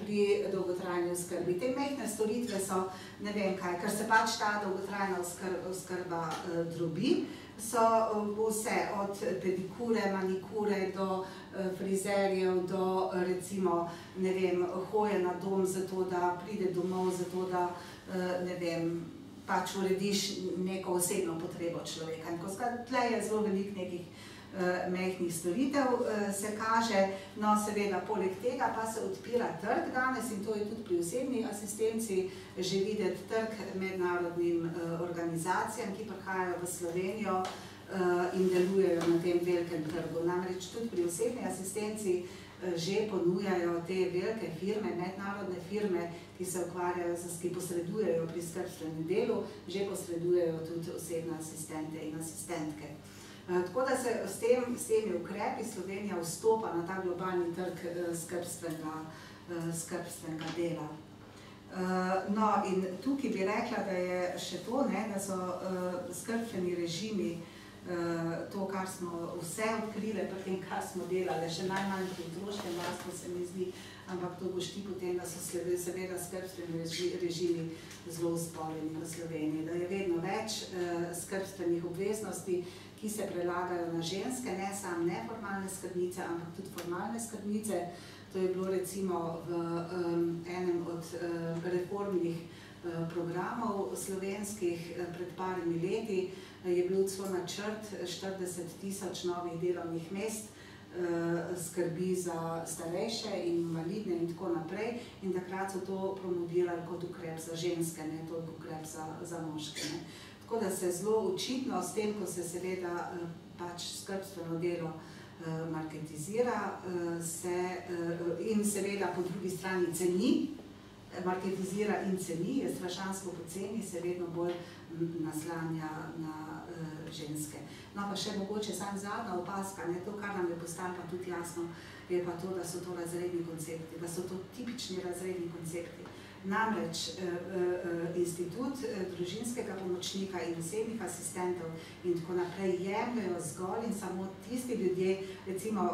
pri dolgotrajni oskrbi. Te majhne storitve so, ne vem kaj, ker se pač ta dolgotrajna oskrba drobi, so vse od pedikure, manikure do frizerjev, do recimo, ne vem, hoje na dom zato, da pride domov, zato da, ne vem, pač urediš neko osebno potrebo človeka. Tle je zelo veliko nekih mehkih storitev se kaže. No, seveda, poleg tega pa se odpira trg danes in to je tudi pri osebni asistenci že videti trg mednarodnim organizacijam, ki prihajajo v Slovenijo in delujejo na tem velikem trgu. Namreč tudi pri osebni asistenci že ponujajo te velike firme, mednarodne firme, ki se ukvarjajo, ki posredujejo pri skrbstvenem delu, že posredujejo tudi osebne asistente in asistentke. Tako da se s temi ukrepi Slovenija vstopa na ta globalni trg skrbstvenega dela. No, in tukaj bi rekla, da je še to, da so skrbstveni režimi to, kar smo vse odkrili, pri tem, kar smo delali, še najmanj pri otroškem varstvu se mi zdi, ampak to boš ti potem, da so seveda skrbstveni režimi zelo usporeni v Sloveniji, da je vedno več skrbstvenih obveznosti, ki se prelagajo na ženske, ne samo neformalne skrbnice, ampak tudi formalne skrbnice. To je bilo recimo v enem od reformnih programov slovenskih pred parimi leti, je bil celo načrt 40.000 novih delovnih mest, skrbi za starejše in invalidne in tako naprej. In takrat so to promovirali kot ukrep za ženske, ne toliko ukrep za moške. Tako da se zelo očitno s tem, ko se seveda pač skrbstveno delo marketizira in seveda po drugi strani ceni, marketizira in ceni, je strašansko poceni, se vedno bolj naslanja na ženske. No pa še mogoče samo zadnja opazka, to, kar nam je postalo pa tudi jasno, je pa to, da so to razredni koncepti, da so to tipični razredni koncepti. Namreč institut družinskega pomočnika in osebnih asistentov in tako naprej jemljajo zgolj in samo tisti ljudje, recimo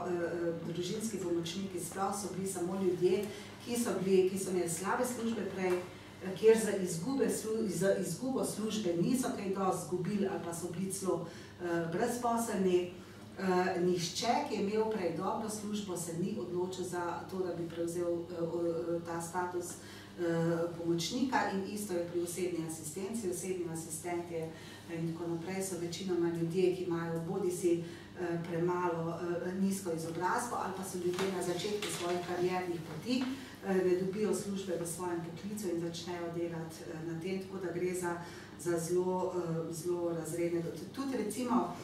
družinski pomočniki sploh so bili samo ljudje, ki so imeli slabe službe prej, kjer za izgubo službe niso kaj dosti izgubili ali pa so bili celo brezposelni. Nihče, ki je imel prej dobro službo, se ni odločil za to, da bi prevzel ta status pomočnika in isto je pri osebni asistenci. Osebni asistenti in tako naprej so večinoma ljudje, ki imajo bodisi premalo nizko izobrazbo ali pa so ljudje na začetku svojih kariernih poti, ne dobijo službe v svojem poklicu in začnejo delati na tem, tako da gre za zelo razredne. Tudi recimo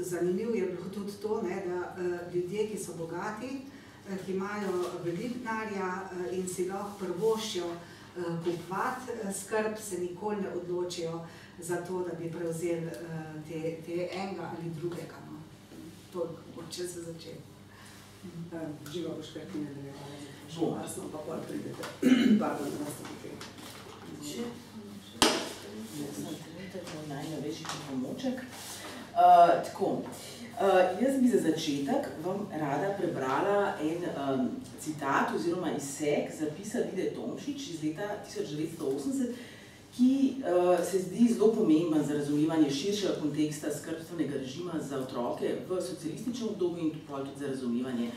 zanimivo je bilo tudi to, da ljudje, ki so bogati, ki imajo veliko denarja in si lahko privoščijo kupovati skrb, se nikoli ne odločijo za to, da bi prevzeli te enega ali drugega. Toliko, mogoče se začeti. Živa boš kar ti nadaljevala, zato varsno pa pol pridete. Pardon, da ste tukaj. Jaz sem trenutno najnovejši pomoček. Tako, jaz bi za začetek vam rada prebrala en citat oziroma izsek zapisa Vide Tomšič iz leta 1980, ki se zdi zelo pomemben za razumevanje širšega konteksta skrbstvenega režima za otroke v socialističnem obdobju in tudi za razumevanje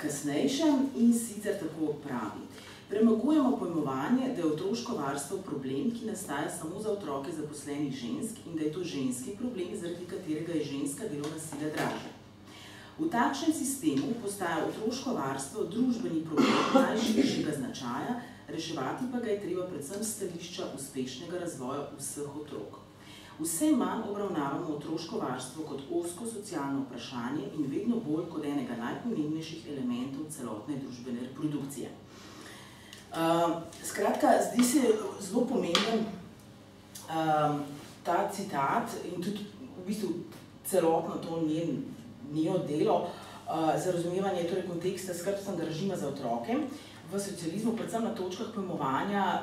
kasnejšem, in sicer tako pravi. Premagujemo pojmovanje, da je otroško varstvo problem, ki nastaja samo za otroke zaposlenih žensk in da je to ženski problem, zaradi katerega je ženska delovna sila dražja. V takšnem sistemu postaja otroško varstvo družbeni problem najširšega značaja, reševati pa ga je treba predvsem s stališča uspešnega razvoja vseh otrok. Vse manj obravnavamo otroško varstvo kot ozko socialno vprašanje in vedno bolj kot enega najpomembnejših elementov celotne družbene reprodukcije. Skratka, zdi se zelo pomemben ta citat in tudi v bistvu celotno to njeno delo za razumevanje konteksta skrbstvenega režima za otroke v socializmu, predvsem na točkah pojmovanja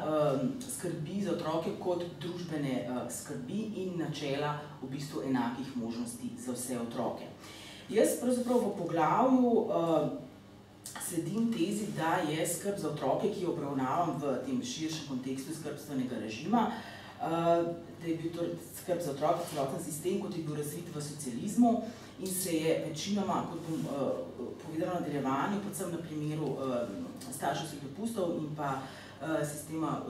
skrbi za otroke kot družbene skrbi in načela v bistvu enakih možnosti za vse otroke. Jaz pravzaprav v poglavju sledim tezi, da je skrb za otroke, ki jo obravnavam v tem širšem kontekstu skrbstvenega režima, da je bil skrb za otroke celoten sistem, kot je bil razvit v socializmu in se je večinoma, kot bom povedala v nadaljevanju, predvsem na primeru starševskih dopustov in pa sistema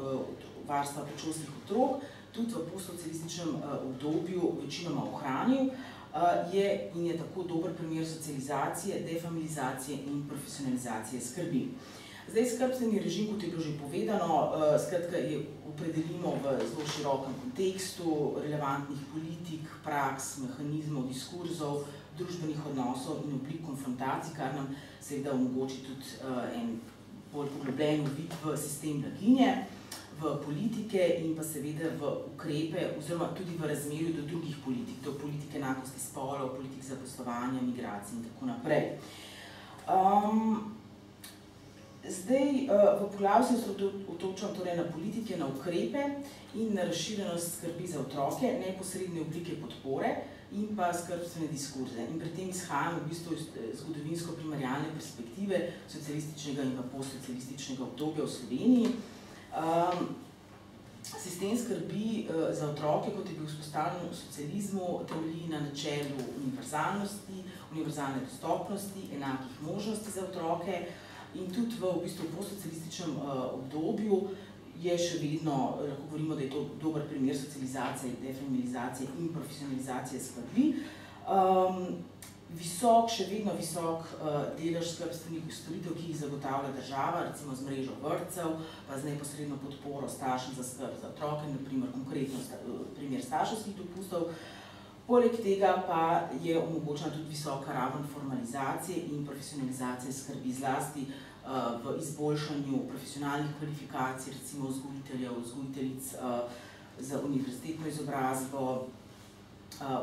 varstva predšolskih otrok, tudi v postsocialističnem obdobju večinoma ohranil. in je tako dober primer socializacije, defamilizacije in profesionalizacije skrbi. Zdaj, skrbstveni režim, kot je bilo že povedano, skratka je opredelimo v zelo širokem kontekstu relevantnih politik, praks, mehanizmov, diskurzov, družbenih odnosov in oblik konfrontacij, kar nam seveda omogoči tudi en bolj poglobljen uvid v sistem blaginje, v politike in pa seveda v ukrepe oziroma tudi v razmerju do drugih politik, do politike enakosti spolov, politik zaposlovanja, migracij in tako naprej. Zdaj, v poglavju se osredotočam torej na politike, na ukrepe in na razširjenost skrbi za otroke, neposredne oblike podpore in pa skrbstvene diskurze. In pri tem izhajam v bistvu zgodovinsko primerjalne perspektive socialističnega in pa postsocialističnega obdobja v Sloveniji. Sistem skrbi za otroke, kot je bil vzpostavljen v socializmu, temelji na načelu univerzalnosti, univerzalne dostopnosti, enakih možnosti za otroke in tudi v bistvu postsocialističnem obdobju je še vedno, lahko govorimo, da je to dober primer socializacije, defamilizacije in profesionalizacije skrbi. Še vedno visok delež skrbstvenih storitev, ki jih zagotavlja država, recimo z mrežo vrtcev, pa z neposredno podporo staršem za skrb za otroke, naprimer konkretno primer starševskih dopustov. Poleg tega pa je omogočena tudi visoka raven formalizacije in profesionalizacije skrbi zlasti v izboljšanju profesionalnih kvalifikacij, recimo vzgojiteljev, vzgojiteljic za univerzitetno izobrazbo,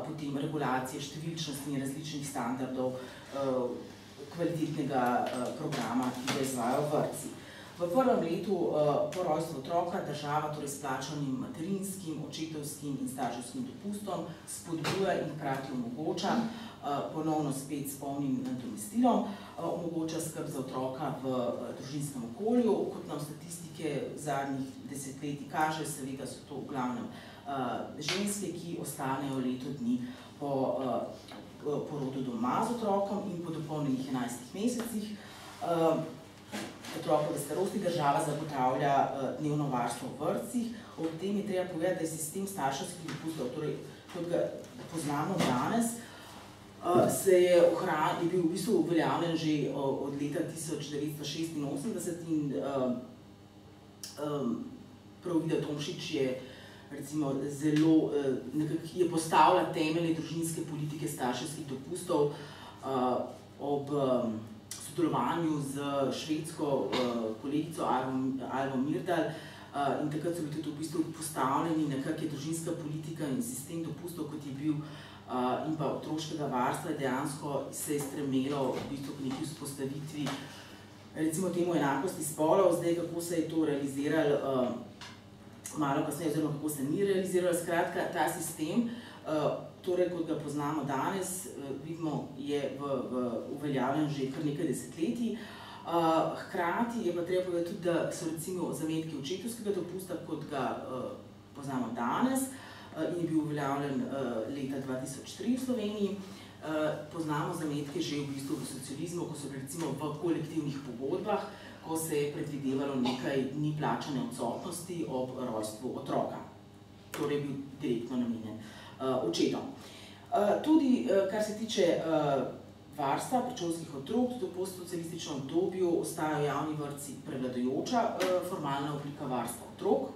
potem regulacije številčnosti in različnih standardov kvalitetnega programa, ki ga izvajajo vrtci. V prvem letu po rojstvu otroka država torej s plačanim materinskim, očetovskim in starševskim dopustom spodbuja in hkrati omogoča, ponovno spet s polnim nadomestilom, omogoča skrb za otroka v družinskem okolju, kot nam statistike zadnjih desetletij kaže, seveda so to v glavnem ženske, ki ostanejo leto dni po porodu doma z otrokom in po dopolnjenih 11 mesecih. Otrokove starosti država zagotavlja dnevno varstvo v vrtcih. Ob tem je treba povedati, da je sistem starševskih dopustov, torej kot ga poznamo danes, je bil v bistvu uveljavljen že od leta 1986 in prav Vida Tomšič je recimo zelo je postavila temelje družinske politike starševskih dopustov ob sodelovanju z švedsko kolegico Alvo Myrdal in takrat so bili tudi v bistvu postavljeni nekak je družinska politika in sistem dopustov, kot je bil in pa otroškega varstva dejansko se je stremelo v bistvu k neki vzpostavitvi recimo temu enakosti spolov. Zdaj, kako se je to realiziralo malo kasneje, oziroma kako se ni realiziralo. Skratka, ta sistem, torej kot ga poznamo danes, vidimo, je uveljavljen že kar nekaj desetletij. Hkrati je pa treba povedati tudi, da so recimo zametki očetovskega dopusta, kot ga poznamo danes, in je bil uveljavljen leta 2003 v Sloveniji. Poznamo zametke že v bistvu v socializmu, ko so recimo v kolektivnih pogodbah, ko se je predvidevalo nekaj dni plačane odsotnosti ob rojstvu otroka. Torej je bil direktno namenjen očetom. Tudi, kar se tiče varstva predšolskih otrok, tudi v postsocialističnem obdobju ostajajo javni vrtci prevladujoča formalna oblika varstva otrok.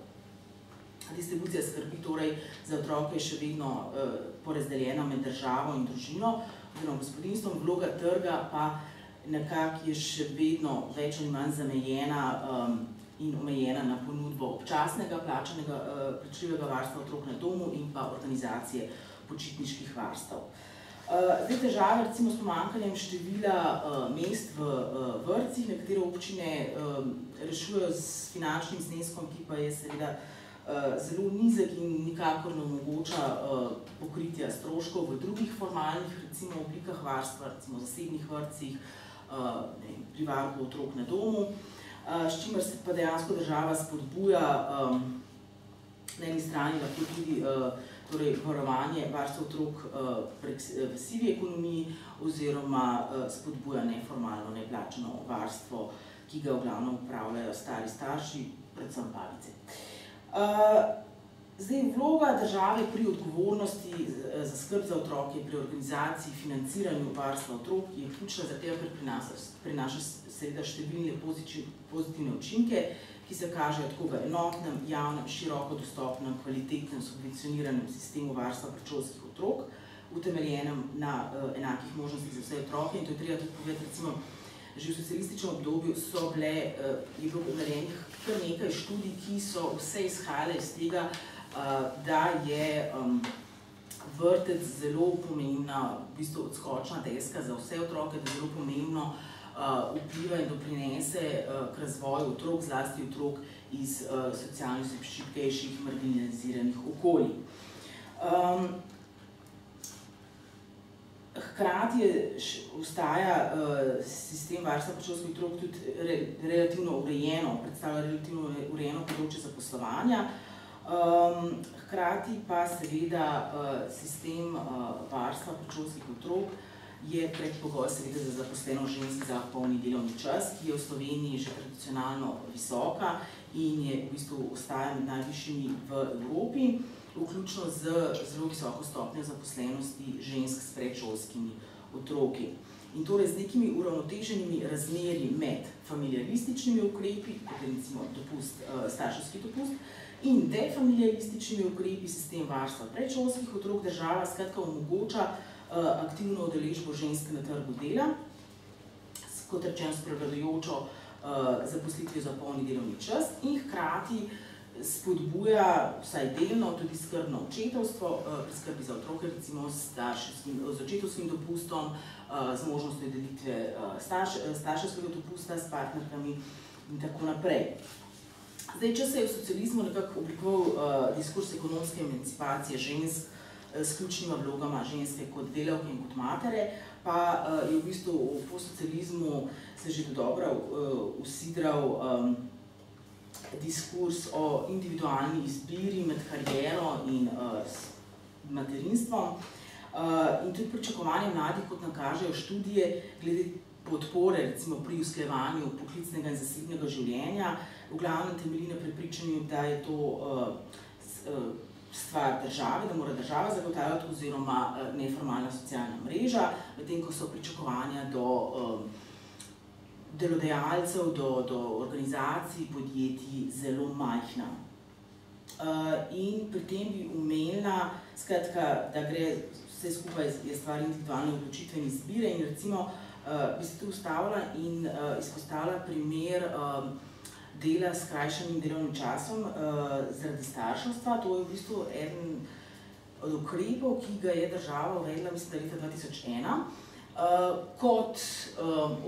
Distribucija skrbi torej za otroke je še vedno porazdeljena med državo in družino, oziroma gospodinjstvom, vloga trga pa nekako je še vedno več ali manj zamejena in omejena na ponudbo občasnega plačljivega varstva otrok na domu in pa organizacije počitniških varstev. Zdaj težave recimo s pomanjkanjem števila mest v vrtcih, nekatere občine rešujejo s finančnim zneskom, ki pa je seveda zelo nizek in nikakor ne omogoča pokritja stroškov v drugih formalnih recimo oblikah varstva, recimo zasebnih vrtcih, pri varuhu otrok na domu, s čimer se pa dejansko država spodbuja na eni strani lahko tudi torej varovanje varstva otrok v sivi ekonomiji oziroma spodbuja neformalno, neplačano varstvo, ki ga v glavnem upravljajo stari starši, predvsem babice. Zdaj, vloga države pri odgovornosti za skrb za otroke, pri organizaciji, financiranju varstva otrok je ključna zato, ker prinaša seveda številne pozitivne učinke, ki se kažejo tako v enotnem, javnem, široko dostopnem, kvalitetnem, subvencioniranem sistemu varstva predšolskih otrok, utemeljenem na enakih možnostih za vse otroke. In to je treba tudi povedati, recimo, že v socialističnem obdobju je bilo narejenih kar nekaj študij, ki so vse izhajale iz tega, da je vrtec zelo pomembna, v bistvu odskočna deska za vse otroke, da zelo pomembno vpliva in doprinese k razvoju otrok, zlasti otrok iz socialno šibkejših, marginaliziranih okolij. Hkrati ostaja sistem varstva predšolskih otrok tudi relativno urejeno, predstavlja relativno urejeno področje zaposlovanja. Hkrati pa seveda sistem varstva predšolskih otrok je predpogoj seveda za zaposleno žensk za polni delovni čas, ki je v Sloveniji že tradicionalno visoka in je v bistvu ostaja med najvišjimi v Evropi, vključno z zelo visoko stopnjo zaposlenosti žensk s predšolskimi otroki. In torej z nekimi uravnoteženimi razmerji med familiarističnimi ukrepi, kot je recimo starševski dopust, in defamiliarističnimi ukrepi sistem varstva predšolskih otrok država skratka omogoča aktivno udeležbo žensk na trgu dela, kot rečeno s prevladujočo zaposlitvijo za polni delovni čas in hkrati spodbuja vsaj delno tudi skrbno očetovstvo pri skrbi za otroke, recimo z očetovskim dopustom, z možnostjo delitve starševskega dopusta s partnerkami in tako naprej. Zdaj, če se je v socializmu nekako oblikoval diskurs ekonomske emancipacije žensk s ključnima vlogama ženske kot delavke in kot matere, pa je v bistvu v postsocializmu se že dobro usidral diskurs o individualni izbiri med kariero in materinstvom in tudi pričakovanje mladih, kot nakažejo študije, glede podpore recimo pri usklajevanju poklicnega in zasebnega življenja, v glavnem temelji na prepričanju, da je to stvar države, da mora država zagotavljati oziroma neformalna socialna mreža, medtem ko so pričakovanja do delodajalcev, do organizacij, podjetij zelo majhna. In pri tem bi omenila, skratka, da gre vse skupaj je stvar individualne odločitve in izbire in recimo bi se tu ustavila in izpostavila primer dela s skrajšanim delovnim časom zaradi starševstva. To je v bistvu eden od ukrepov, ki ga je država uvedla, mislim, da leta 2001, kot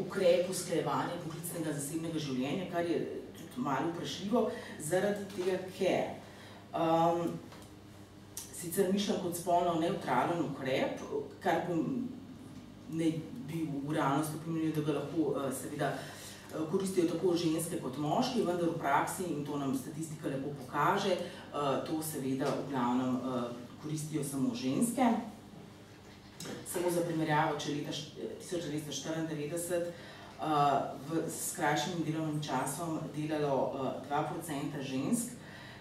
ukrep usklajevanja poklicnega zasebnega življenja, kar je tudi malo vprašljivo, zaradi tega, ker sicer mišljen kot spolno nevtralen ukrep, kar ne bi v realnosti pomenilo, da ga lahko seveda koristijo tako ženske kot moški, vendar v praksi, in to nam statistika lepo pokaže, to seveda v glavnem koristijo samo ženske. Samo za primerjavo, če leta 1994 s skrajšanim delovnim časom delalo 2% žensk,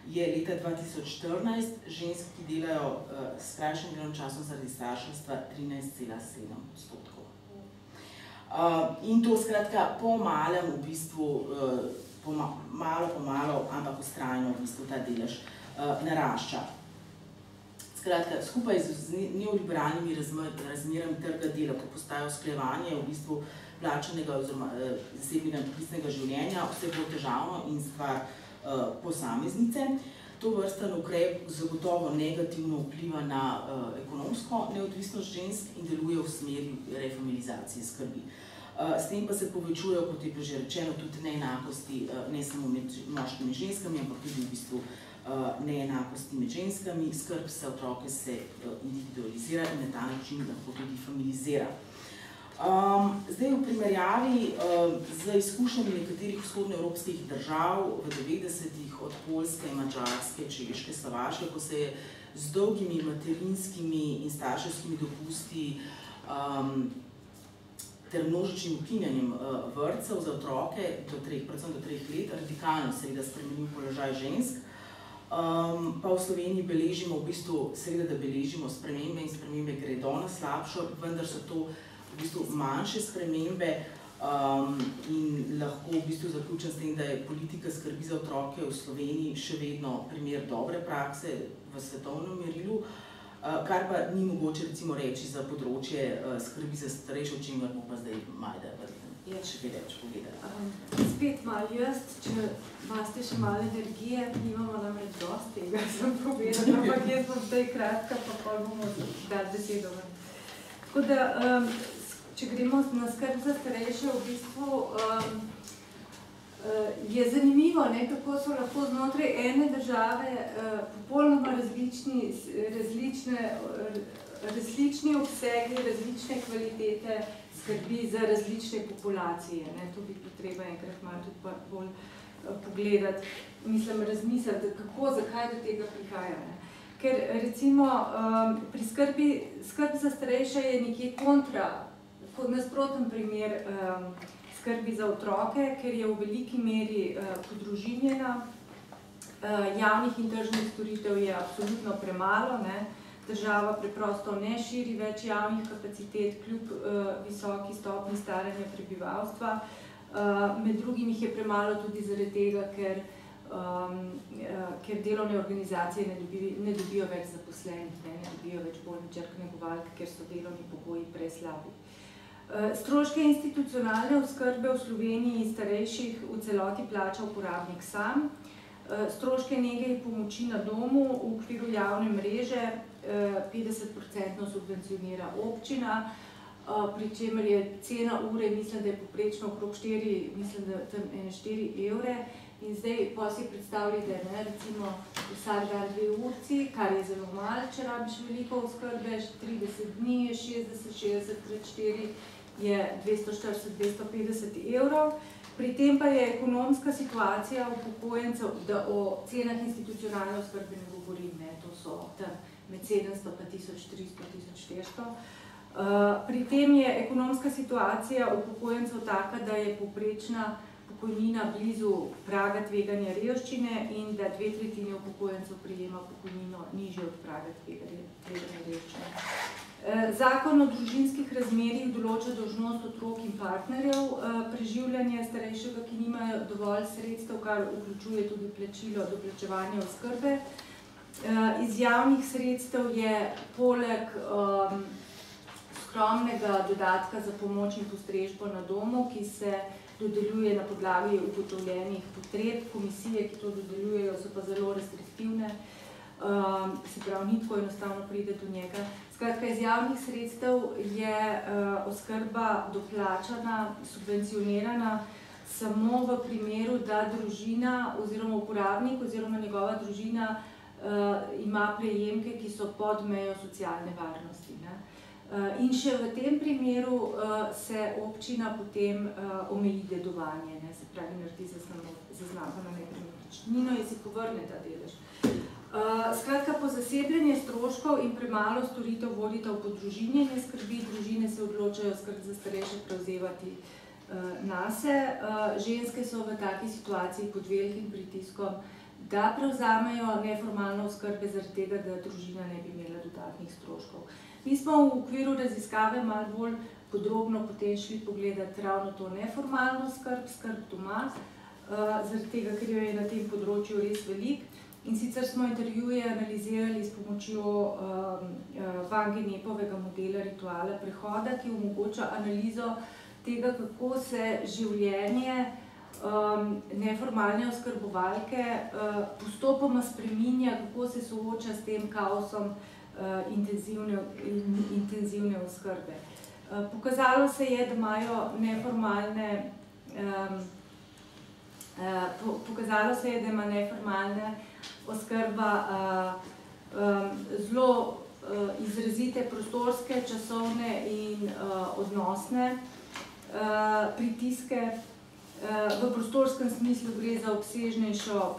je leta 2014 žensk, ki delajo s skrajšanim delovnim časom zaradi starševstva 13,7%. In to skratka po malem v bistvu, malo po malo, ampak vztrajno v bistvu ta delež narašča. Skratka, skupaj z neoliberalnimi razmerami trga dela, ko postaja usklajevanje v bistvu plačanega oziroma zasebnega in poklicnega življenja vse bolj težavno in stvar posameznice. To vrsten ukrep zagotovo negativno vpliva na ekonomsko neodvisnost žensk in deluje v smeri refamilizacije skrbi. S tem pa se povečujejo, kot je že rečeno, tudi neenakosti ne samo med moškimi in ženskami, ampak tudi v bistvu neenakosti med ženskami. Skrb za otroke se individualizira in na ta način lahko tudi familizira. Zdaj v primerjavi z izkušnjami nekaterih vzhodnoevropskih držav v 90-ih od Poljske, Madžarske, Češke, Slovaške, ko se je z dolgimi materinskimi in starševskimi dopusti ter množičnim ukinjanjem vrtcev za otroke predvsem do 3 let, radikalno seveda spremenil položaj žensk. pa v Sloveniji beležimo, v bistvu, seveda, da beležimo spremembe in spremembe gredo na slabšo, vendar so to v bistvu manjše spremembe in lahko v bistvu zaključim s tem, da je politika skrbi za otroke v Sloveniji še vedno primer dobre prakse v svetovnem merilu, kar pa ni mogoče recimo reči za področje skrbi za starejše, o čemer bo pa zdaj Majda še kaj več povedala. Spet malo jaz, če imate še malo energije, nimamo namreč dosti tega, sem povedala, ampak jaz bom zdaj kratka, pa pol bomo dali besedo. Tako da, če gremo na skrb za starejše, v bistvu je zanimivo, kako so lahko znotraj ene države popolnoma različni obsegi, različne kvalitete skrbi za različne populacije. To bi treba enkrat malo tudi bolj pogledati, mislim, razmisliti, kako, zakaj do tega prihaja. Ker recimo pri skrb za starejše je nekje nasproten primer skrbi za otroke, ker je v veliki meri podružinjena, javnih in tržnih storitev je absolutno premalo, država preprosto ne širi več javnih kapacitet kljub visoki stopnji staranja prebivalstva. Med drugim jih je premalo tudi zaradi tega, ker delovne organizacije ne dobijo več zaposlenih, ne dobijo več bolničark, negovalk, ker so delovni pogoji preslabi. Stroške institucionalne oskrbe v Sloveniji starejših v celoti plača uporabnik sam. Stroške nege in pomoči na domu v okviru javne mreže 50% subvencionira občina, pri čemer je cena ure, mislim, da je poprečno okrog 4 evre. In zdaj pa si predstavljate, recimo vsak dan 2 urci, kar je zelo malo, če rabiš veliko oskrbe, 30 dni je 60 krat 4 je 240-250 evrov. Pri tem pa je ekonomska situacija upokojencev, da o cenah institucionalne oskrbe ne govorim, to so tam med 700 pa 1300-1400. Pri tem je ekonomska situacija upokojencev taka, da je povprečna pokojnina blizu praga tveganja revščine in da 2/3 upokojencev prejema pokojnino nižjo od praga tveganja revščine. Zakon o družinskih razmerjih določa dolžnost otrok in partnerjev preživljanja starejšega, ki nimajo dovolj sredstev, kar vključuje tudi plačilo doplačevanja oskrbe. Iz javnih sredstev je poleg skromnega dodatka za pomoč in postrežbo na domu, ki se dodeljuje na podlagi ugotovljenih potreb. Komisije, ki to dodeljujejo, so pa zelo restriktivne, se pravi, ni tako enostavno pride do njega. Skratka, iz javnih sredstev je oskrba doplačana, subvencionirana samo v primeru, da družina oziroma uporabnik oziroma njegova družina ima prejemke, ki so pod mejo socialne varnosti. In še v tem primeru se občina potem omeji dedovanje, se pravi, naredi zaznamko na nepremičnino in si povrne ta delež. Skratka, pozasebljanje stroškov in premalo storitev vodita v podružinjenje skrbi. Družine se odločajo skrb za starejše prevzevati nase. Ženske so v taki situaciji pod velikim pritiskom, da prevzamejo neformalno oskrbe zaradi tega, da družina ne bi imela dodatnih stroškov. Mi smo v okviru raziskave malo bolj podrobno potem šli pogledati ravno to neformalno skrb doma, zaradi tega, ker jo je na tem področju res veliko. In sicer smo intervjuje analizirali s pomočjo Van Genepovega modela rituala prehoda, ki omogoča analizo tega, kako se življenje neformalne oskrbovalke postopoma spreminja, kako se sooča s tem kaosom intenzivne oskrbe. Pokazalo se je, da imajo neformalne oskrba zelo izrazite prostorske, časovne in odnosne pritiske. V prostorskem smislu gre za obsežnejšo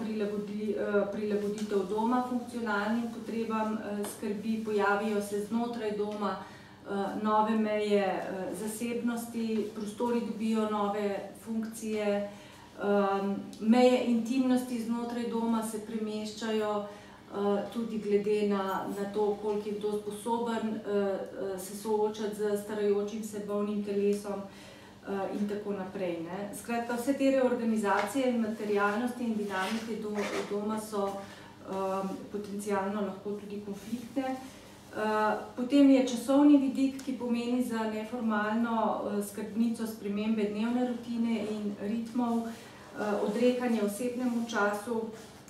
prilagoditev doma funkcionalnim potrebam skrbi, pojavijo se znotraj doma nove meje zasebnosti, prostori dobijo nove funkcije, Meje intimnosti znotraj doma se premeščajo tudi glede na to, koliko je kdo sposoben se soočati z starajočim se bolnim telesom in tako naprej. Skratka, vse te reorganizacije in materialnosti in dinamike doma so potencialno lahko tudi konfliktne. Potem je časovni vidik, ki pomeni za neformalno skrbnico spremembe dnevne rutine in ritmov, odrekanje osebnemu času.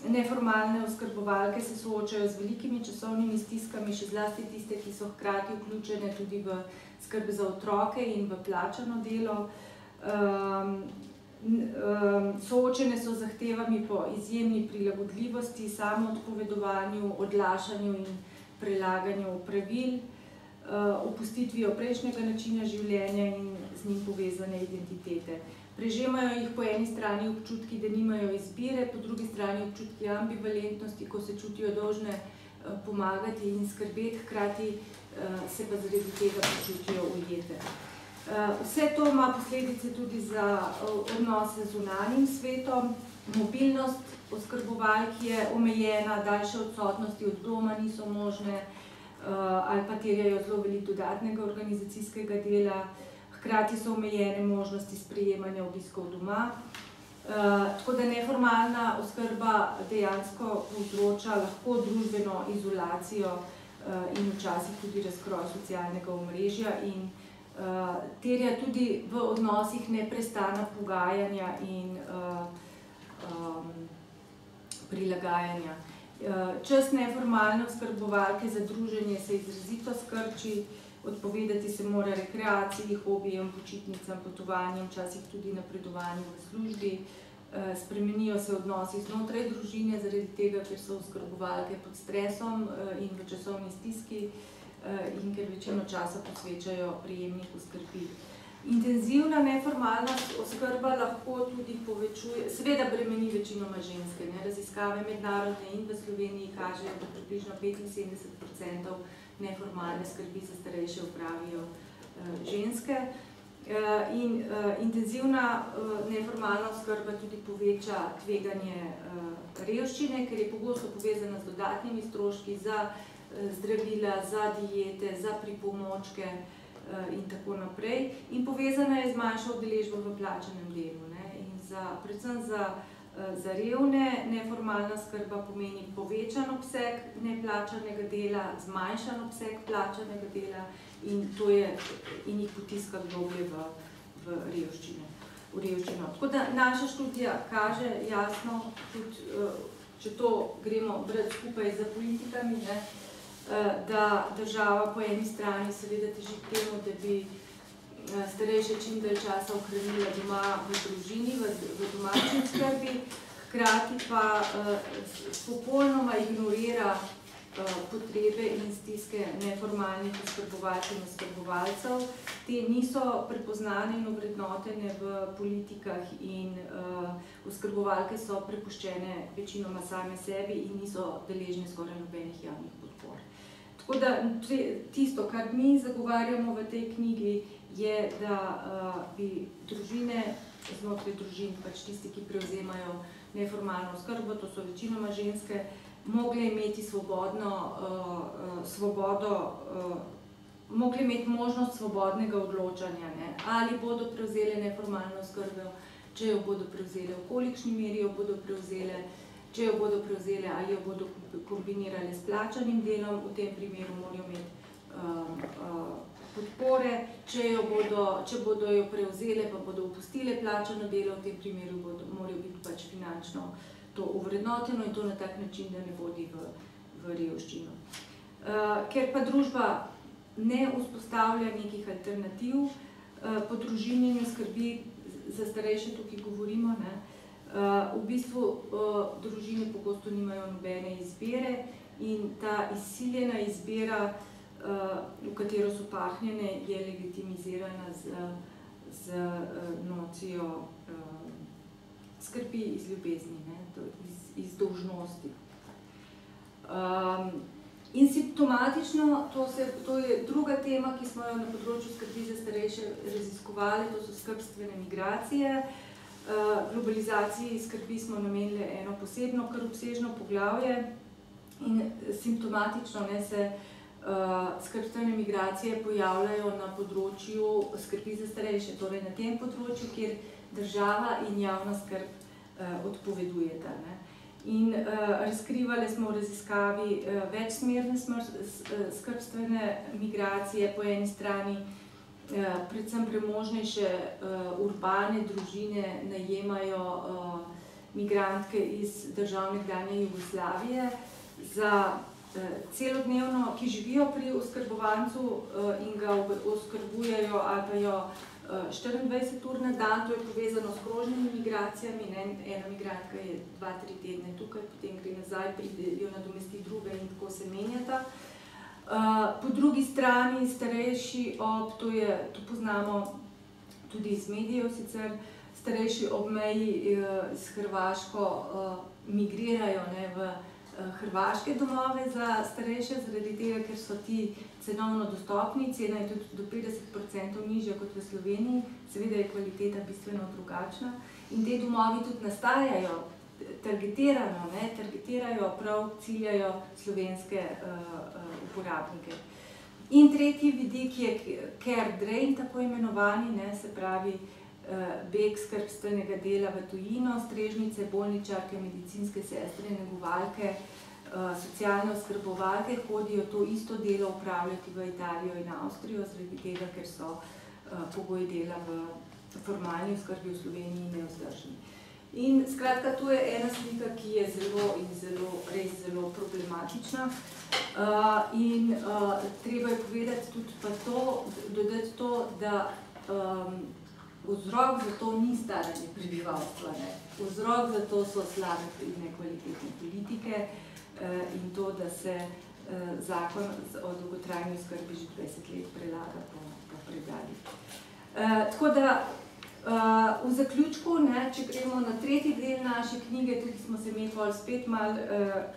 Neformalne oskrbovalke se soočajo z velikimi časovnimi stiskami, še zlasti tiste, ki so hkrati vključene tudi v skrb za otroke in v plačano delo. Soočene so z zahtevami po izjemni prilagodljivosti, samoodpovedovanju, odlašanju in prelaganju pravil, opustitvijo prejšnjega načina življenja in z njim povezane identitete. Prežemajo jih po eni strani občutki, da nimajo izbire, po drugi strani občutki ambivalentnosti, ko se čutijo dolžne pomagati in skrbeti, hkrati se pa zaradi tega počutijo ujete. Vse to ima posledice tudi za odnose z zunanjim svetom. Mobilnost oskrbovalk je omejena, daljše odsotnosti od doma niso možne ali pa terjajo zelo veliko dodatnega organizacijskega dela. Hkrati so omejene možnosti sprejemanja obiskov doma. Tako da neformalna oskrba dejansko povzroča lahko družbeno izolacijo in včasih tudi razkroj socialnega omrežja in terja tudi v odnosih neprestana pogajanja in prilagajanja. Čas neformalne oskrbovalke za druženje se izrazito skrči, odpovedati se mora rekreaciji, hobijem, počitnicam, potovanjem, včasih tudi napredovanju v službi. Spremenijo se odnosi znotraj družine, zaradi tega, ker so oskrbovalke pod stresom in v časovni stiski in ker večino časa posvečajo prejemniku skrbi. Intenzivna neformalna oskrba lahko tudi povečuje, seveda bremeni večinoma ženske. Raziskave mednarodne in v Sloveniji kažejo, da približno 75% neformalne skrbi za starejše opravijo ženske. In intenzivna neformalna oskrba tudi poveča tveganje revščine, ker je pogosto povezana z dodatnimi stroški za zdravila, za diete, za pripomočke in tako naprej. In povezana je z manjšo udeležbo v plačanem delu. In predvsem za revne neformalna skrba pomeni povečan obseg neplačanega dela, zmanjšan obseg plačanega dela in jih potiska globlje v revščino. Tako da naša študija kaže jasno, tudi če to gremo brati skupaj z politikami, da država po eni strani seveda teži k temu, da bi starejše čim dalj časa ohranila doma v družini, v domačni skrbi, hkrati pa popolnoma ignorira potrebe in stiske neformalnih oskrbovalcev in oskrbovalcev. Te niso prepoznane in ovrednotene v politikah in oskrbovalke so prepuščene večinoma same sebi in niso deležne skoraj nobenih javnih podpor. Tako da tisto, kar mi zagovarjamo v tej knjigi, je, da bi družine, znotraj družin, pač tisti, ki prevzemajo neformalno oskrbo, to so večinoma ženske, mogle imeti mogle imeti možnost svobodnega odločanja, ali bodo prevzele neformalno oskrbo, če jo bodo prevzele, v kolikšni meri jo bodo prevzele, če jo bodo prevzele, ali jo bodo kombinirale s plačanim delom, v tem primeru morajo imeti podpore, če bodo jo prevzele, pa bodo opustile plačano delo, v tem primeru morajo biti pač finančno to ovrednoteno in to na tak način, da ne vodi v revščino. Ker pa družba ne vzpostavlja nekih alternativ po družinjenju skrbi za starejše, tukaj govorimo, v bistvu družine pogosto nimajo nobene izbire in ta izsiljena izbira, v katero so pahnjene, je legitimizirana z nocijo skrbi iz ljubezni, iz dolžnosti. In simptomatično, to je druga tema, ki smo jo na področju skrbi za starejše raziskovali, to so skrbstvene migracije. globalizaciji skrbi smo namenili eno posebno, kar obsežno poglavje in simptomatično se skrbstvene migracije pojavljajo na področju skrbi za starejše, torej na tem področju, kjer država in javna skrb odpovedujeta. In razkrivali smo v raziskavi večsmerne skrbstvene migracije, po eni strani predvsem premožnejše urbane družine najemajo migrantke iz držav nekdanje Jugoslavije za celodnevno, ki živijo pri oskrbovancu in ga oskrbujejo ali pa jo 24 ur na dan, to je povezano s krožnimi migracijami, ena migrantka je 2-3 tedne tukaj, potem gre nazaj, pride jo nadomesti druga in tako se menjata. Po drugi strani starejši to poznamo tudi iz medijev sicer, starejši ob meji s Hrvaško migrirajo v hrvaške domove za starejše, zaradi tega, ker so ti cenovno dostopni, cena je tudi do 50% nižja kot v Sloveniji, seveda je kvaliteta bistveno drugačna in te domovi tudi nastajajo targetirajo, prav ciljajo slovenske uporabnike. In tretji vidik je care drain, tako imenovani, se pravi beg skrbstvenega dela v tujino, strežnice, bolničarke, medicinske sestre, negovalke, socialne oskrbovalke hodijo to isto delo upravljati v Italijo in Avstrijo, zaradi tega, ker so pogoji dela v formalni oskrbi v Sloveniji nevzdržni. In skratka, to je ena slika, ki je res zelo problematična. In treba je povedati tudi pa to, dodati to, da vzrok za to ni staranje prebivalstva. Vzrok za to so slabe in nekvalitetne politike in to, da se zakon o dolgotrajni oskrbi že 20 let prelaga po predali. Tako da v zaključku, če gremo na tretji del naše knjige, tudi smo se mi spet malo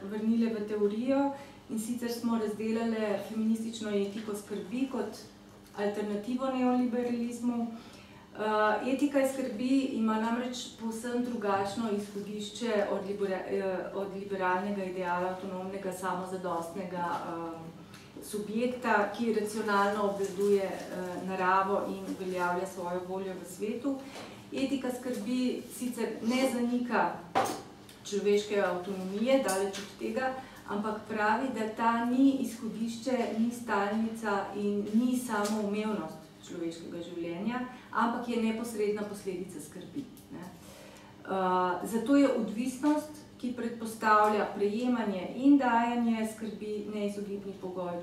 vrnili v teorijo in sicer smo razdelali feministično etiko skrbi kot alternativo neoliberalizmu. Etika skrbi ima namreč povsem drugačno izhodišče od liberalnega ideala avtonomnega, samozadostnega subjekta, ki racionalno obvladuje naravo in uveljavlja svojo voljo v svetu. Etika skrbi sicer ne zanika človeške avtonomije, daleč od tega, ampak pravi, da ta ni izhodišče, ni stalnica in ni samoumevnost človeškega življenja, ampak je neposredna posledica skrbi. Zato je odvisnost, ki predpostavlja prejemanje in dajanje skrbi, neizogibni pogoj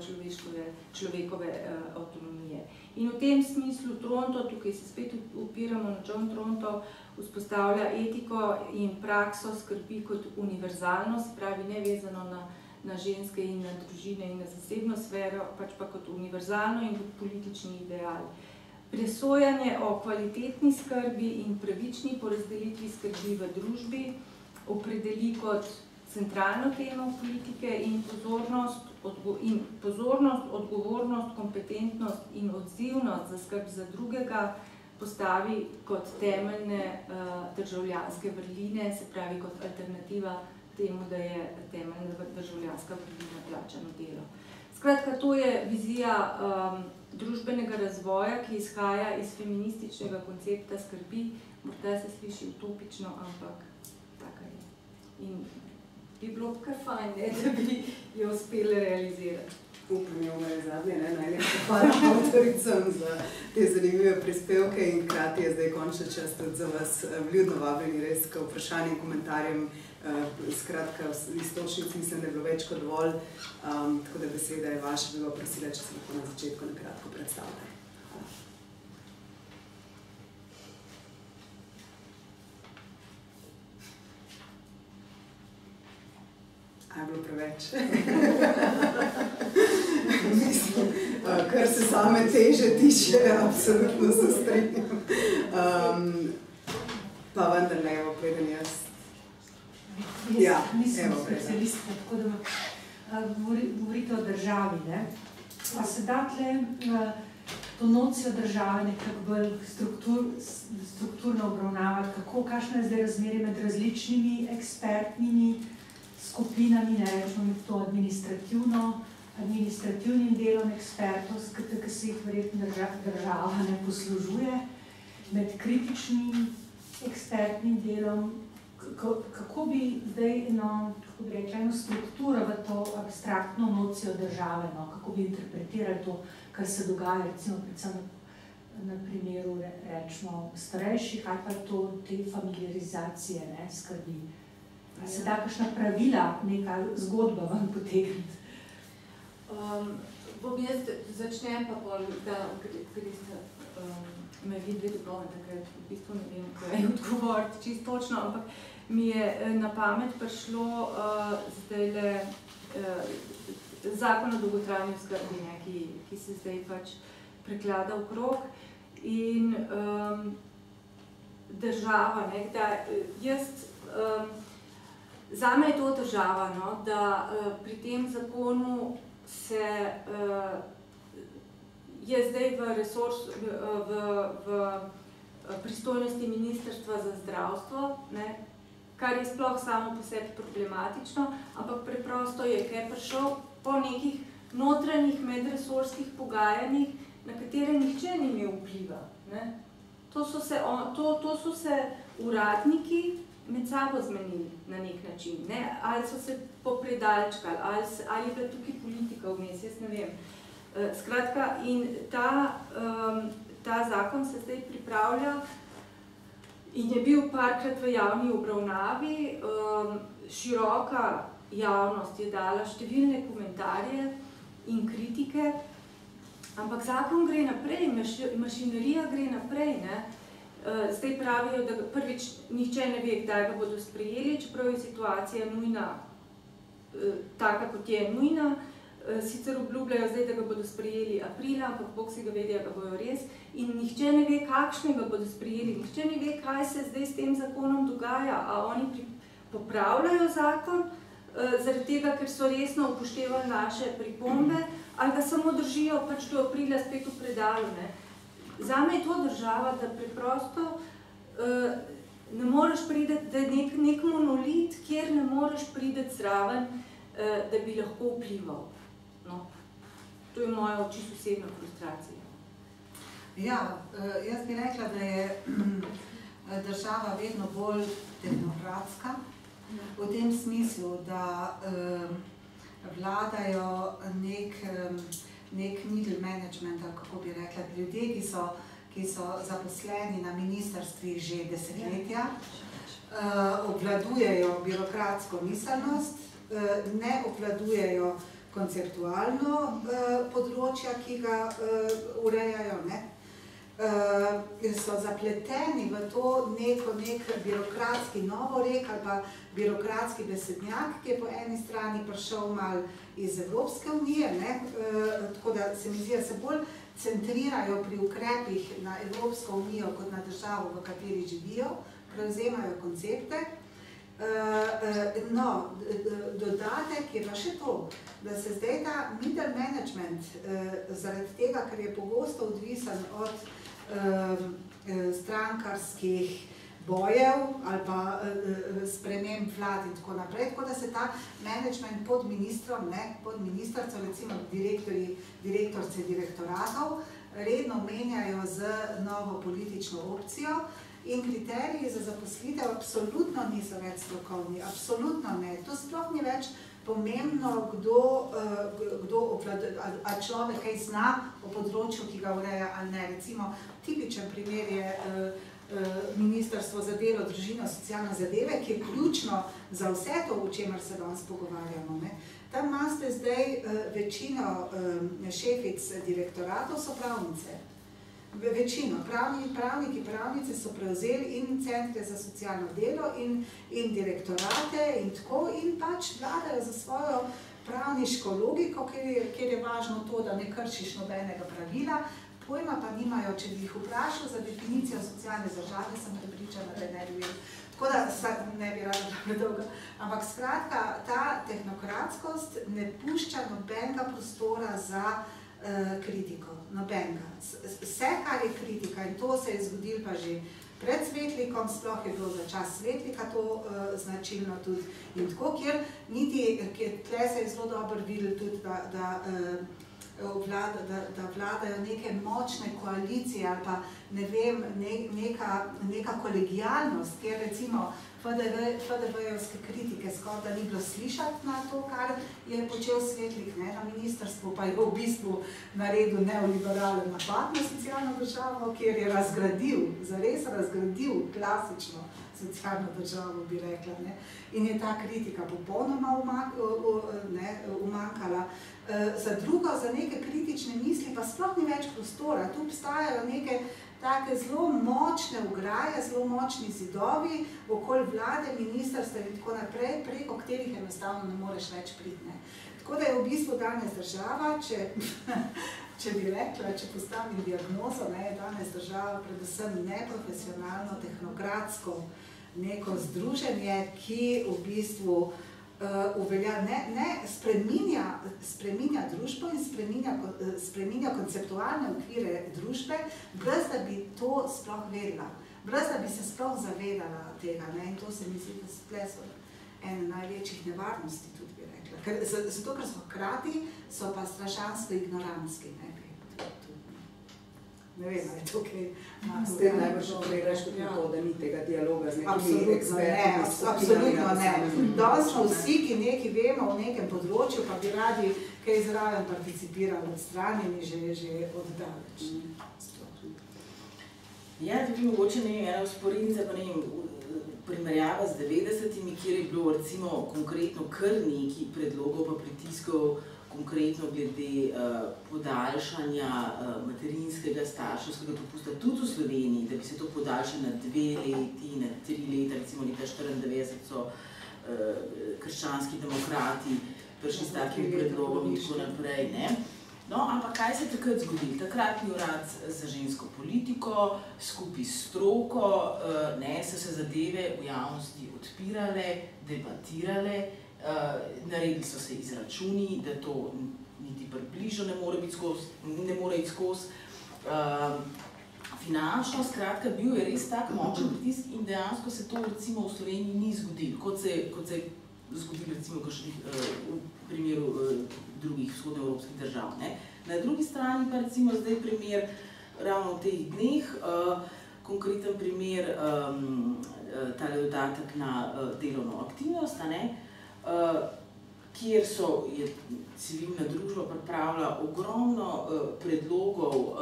človekove avtonomije. In v tem smislu Tronto, tukaj se spet upiramo na John Tronto, vzpostavlja etiko in prakso skrbi kot univerzalno, se pravi nevezano na ženske in na družine in na zasebno sfero, pač pa kot univerzalno in kot politični ideal. Presojanje o kvalitetni skrbi in pravični porazdelitvi skrbi v družbi opredeli kot centralno temo politike in pozornost, odgovornost, kompetentnost in odzivnost za skrb za drugega postavi kot temeljne državljanske vrline, se pravi kot alternativa temu, da je temeljna državljanska vrlina plačano delo. Skratka, to je vizija družbenega razvoja, ki izhaja iz feminističnega koncepta skrbi. Morda se sliši utopično, ampak taka je. In bi bilo kar fajn, da bi jo uspeli realizirati. Upam, je zadnje, najlepša hvala avtoricam za te zanimive prispevke in hkrati je zdaj končna čas tudi za vas vljudno vabljeni res k vprašanjem in komentarjem. Skratka, istočnic mislim, da je bilo več kot dovolj, tako da beseda je vaša, bi ga prosila, če se lahko na začetku nakratko predstavljate. Je bilo preveč. Mislim, kar se same teže tiče, absolutno se strinjam. Pa vendar ne, evo, preden jaz. Nisem specialistka, tako da govorite o državi. Pa se da tle to nocijo države nekako bolj strukturno obravnavati, kakšno je zdaj razmerje med različnimi ekspertnimi skupinami, ne rečemo med to administrativnim delom ekspertov, ki se jih verjetno država ne poslužuje, med kritičnim ekspertnim delom, kako bi zdaj eno strukturo v to abstraktno nocijo države, kako bi interpretirali to, kar se dogaja, recimo predvsem na primeru, rečemo, starejših ali pa te familiarizacije, skrbi. Se da kakšna pravila, neka zgodba vam potegniti? Bom jaz začnem pa pol, da greste me vidve dobro, takrat v bistvu ne vem, kaj odgovoriti čisto točno, ampak mi je na pamet prišlo zdajle zakon o dolgotrajni oskrbi, ki se zdaj pač preklada okrog in država, da jaz, zame je to država, da pri tem zakonu se je zdaj v pristojnosti Ministrstva za zdravstvo, kar je sploh samo po sebi problematično, ampak preprosto je, ker je prišel po nekih notranjih medresorskih pogajanjih, na katere nihče ni imel vpliva. To so se uradniki med sabo zmenili na nek način, ali so se popredalčkali, ali je bila tukaj politika vmes, jaz ne vem. Skratka, in ta zakon se zdaj pripravlja in je bil parkrat v javni obravnavi. Široka javnost je dala številne komentarje in kritike, ampak zakon gre naprej, mašinerija gre naprej. Zdaj pravijo, da prvič nihče ne ve, kdaj ga bodo sprejeli, čeprav je situacija nujna, taka kot je nujna. Sicer obljubljajo zdaj, da ga bodo sprejeli aprila, ampak Bog si ga ve, da ga bojo res. In nihče ne ve, kakšnega bodo sprejeli, nihče ne ve, kaj se zdaj s tem zakonom dogaja. A oni popravljajo zakon, zaradi tega, ker so resno upoštevali naše pripombe, ali ga samo držijo pač do aprila spet v predalu. Zame je to država, da preprosto ne moreš priti, da je nek monolit, kjer ne moreš priti zraven, da bi lahko vplival. To je moja čisto osebna frustracija. Ja, jaz bi rekla, da je država vedno bolj tehnokratska, v tem smislu, da vladajo nek middle management, kako bi rekla, ljudje, ki so zaposleni na ministrstvih že desetletja, obvladujejo birokratsko miselnost, ne obvladujejo konceptualno področja, ki ga urejajo, so zapleteni v to nek birokratski novorek ali pa birokratski besednjak, ki je po eni strani prišel malo iz Evropske unije, tako da se mi zdi, da se bolj centrirajo pri ukrepih na Evropsko unijo kot na državo, v kateri živijo, prevzemajo koncepte. No, dodatek je pa še to, da se zdaj ta middle management, zaradi tega, ker je pogosto odvisen od strankarskih bojev ali pa sprememb vlad in tako naprej, tako da se ta management pod ministrom, pod ministrco, recimo direktorce direktoratov, redno menjajo z novo politično opcijo. In kriteriji za zaposlitev absolutno niso več strokovni, absolutno ne. To sploh ni več pomembno, kdo obvladuje, ali človek kaj zna o področju, ki ga ureja ali ne. Recimo, tipičen primer je Ministrstvo za delo, družino, socialne zadeve, ki je ključno za vse to, o čemer se danes pogovarjamo. Tam imate zdaj večino šefic direktoratov so pravnice. Večino. Pravnice so prevzeli in centre za socialno delo in direktorate in tako in pač vladajo za svojo pravniško logiko, kjer je važno to, da ne kršiš nobenega pravila, pojma pa nimajo, če bi jih vprašal za definicijo socialne države, sem prepričana, da ne bi vedel. Tako da ne bi rada predolga. Ampak skratka, ta tehnokratskost ne pušča nobenega prostora za kritiko, nobenega. Vse, kar je kritika, in to se je zgodilo pa že pred Svetlikom, sploh je bilo za čas Svetlika to značilno tudi. In tako, kjer tle se je zelo dobro videlo tudi, da vladajo neke močne koalicije ali pa, ne vem, neka kolegijalnost, kjer recimo FDV-jevske kritike skoraj da ni bilo slišati na to, kar je počel Svetlik na ministrstvu, pa je v bistvu naredil neoliberalen napad na socialno državo, kjer je zares razgradil klasično socialno državo, bi rekla. In je ta kritika popolnoma umanjkala. Za drugo, za neke kritične misli pa sploh ni več prostora. Tu obstajajo neke take zelo močne ograje, zelo močni zidovi okoli vlade, ministrstev in tako naprej, preko katerih enostavno ne moreš več priti. Tako da je v bistvu danes država, če bi rekla, če postavim diagnozo, je danes država predvsem neprofesionalno, tehnokratsko neko združenje, ki v bistvu spreminja družbo in spreminja konceptualne okvire družbe, brez da bi to sploh vedela, brez da bi se sploh zavedala tega. In to se mi zdi, da so ene največjih nevarnosti, tudi bi rekla. Zato, ker so hkrati, so pa strašansko ignorantski. Ne vem, ali je to kaj... S tem najbolj opredeš tudi to, da ni tega dialoga z nekimi eksperti. Absolutno ne. Danes smo vsi, ki nekaj vemo v nekem področju, pa bi radi kaj zraven participirali, odstranjeni že oddaleč. Ja, tudi mogoče ena vzporednica, pa primerjava z 90-imi, kjer je bilo recimo konkretno kar nekaj predlogov pa pritiskov konkretno glede podaljšanja materinskega starševskega dopusta tudi v Sloveniji, da bi se to podaljšalo na 2 leti, na 3 leta, recimo leta 1994 so krščanski demokrati prišli s takimi predlogom in tako naprej. No, ampak kaj se je takrat zgodilo? Takratni urad za žensko politiko, skupaj s stroko, so se zadeve v javnosti odpirale, debatirale, naredili so se izračuni, da to niti približno ne more iti skozi. Finančno, skratka, bil je res tak močen pritisk in dejansko se to recimo v Sloveniji ni zgodilo, kot se je zgodilo recimo v primeru drugih vzhodnoevropskih držav. Na drugi strani pa recimo zdaj primer ravno v teh dneh, konkreten primer tale dodatek na delovno aktivnost, kjer je civilna družba pripravila ogromno predlogov,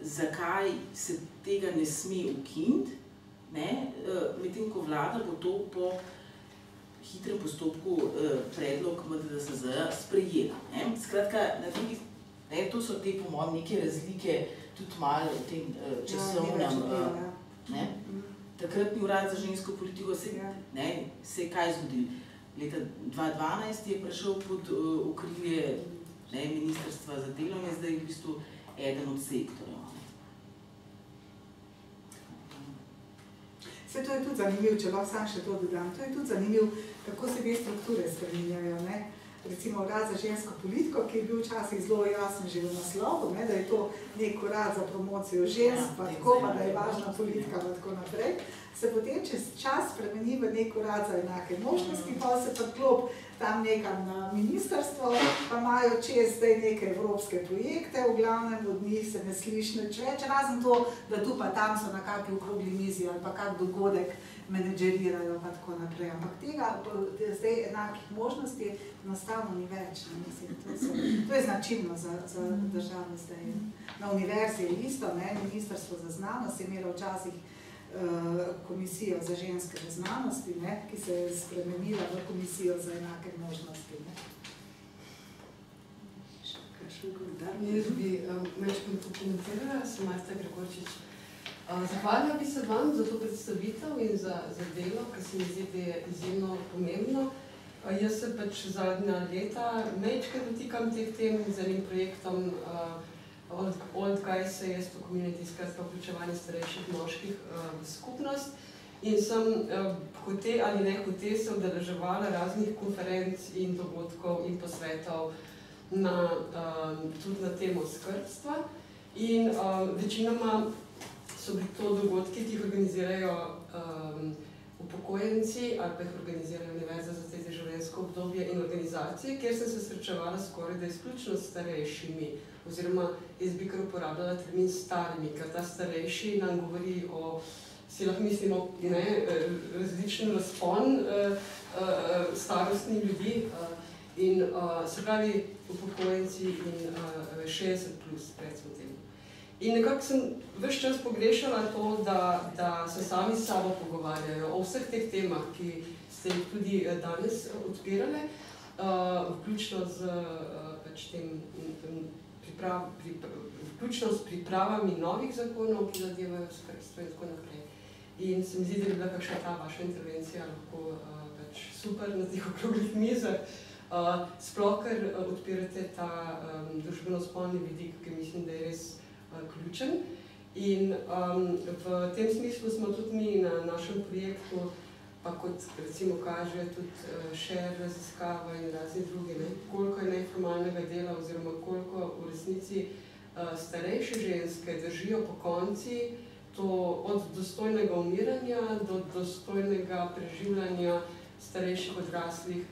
zakaj se tega ne sme ukiniti, medtem ko vlada bo to po hitrem postopku predlog MDDSZ sprejela. Skratka, to so te po mojem neke razlike tudi malo v tem časovnem. Takratni urad za žensko politiko se je kaj zgodilo? Leta 2012 je prišel pod okrilje Ministrstva za delo in je zdaj v bistvu eden od sektorjev. To je tudi zanimivo, če lahko sam še to dodam, to je tudi zanimivo, kako se te strukture spreminjajo. Recimo urad za žensko politiko, ki je bil včasih zelo jasen že v naslovu, da je to nek urad za promocijo žensk, pa tako, pa da je važna politika, pa tako naprej, se potem čez čas spremeni v nek urad za enake možnosti, pa se priklop tam nekam na ministrstvo, pa imajo čez zdaj neke evropske projekte, v glavnem od njih se ne sliši nič več, razen to, da tu pa tam so na kakšni okrogli mizi ali pa kak dogodek menedžerirajo pa tako naprej. Ampak tega zdaj enakih možnosti enostavno ni več. To je značilno za državo zdaj. Na univerzi je isto, Ministrstvo za znanost je imelo včasih komisijo za ženske znanosti, ki se je spremenila v komisijo za enake možnosti. Jaz bi večkrat pokomentirala, sem Majsta Gregorčič. Zahvalila bi se vam za to predstavitev in za delo, ki se mi zdi, da je izjemno pomembno. Jaz se pač zadnja leta večkrat dotikam teh tem z enim projektom Old Guys to Community, skratka vključevanje starejših moških v skupnost. In sem hote ali ne hote se udeleževala raznih konferenc in dogodkov in posvetov tudi na temo skrbstva in večinoma so bili to dogodki, ki jih organizirajo upokojenci ali pa jih organizirajo univerze za te življenjsko obdobje in organizacije, kjer sem se srečevala skoraj da izključno s starejšimi, oziroma jaz bi kar uporabljala termin starimi, ker ta starejši nam govori o, si lahko mislimo, različen razpon starostnih ljudi in se pravi upokojenci in 60 plus, recimo temu. In nekako sem ves čas pogrešala to, da se sami s sabo pogovarjajo o vseh teh temah, ki ste jih tudi danes odpirali, vključno z vključno s pripravami novih zakonov, ki zadevajo skrbstvo in tako naprej. In se mi zdi, da bi bila kakšna ta vaša intervencija lahko super na teh okroglih mizah, sploh ker odpirate ta družbeno-spolni vidik, ki mislim, da je res ključen. In v tem smislu smo tudi mi na našem projektu, pa kot recimo kaže tudi share raziskava in razni drugi, koliko je neformalnega dela oziroma koliko v resnici starejše ženske držijo po konci to od dostojnega umiranja do dostojnega preživljanja starejših odraslih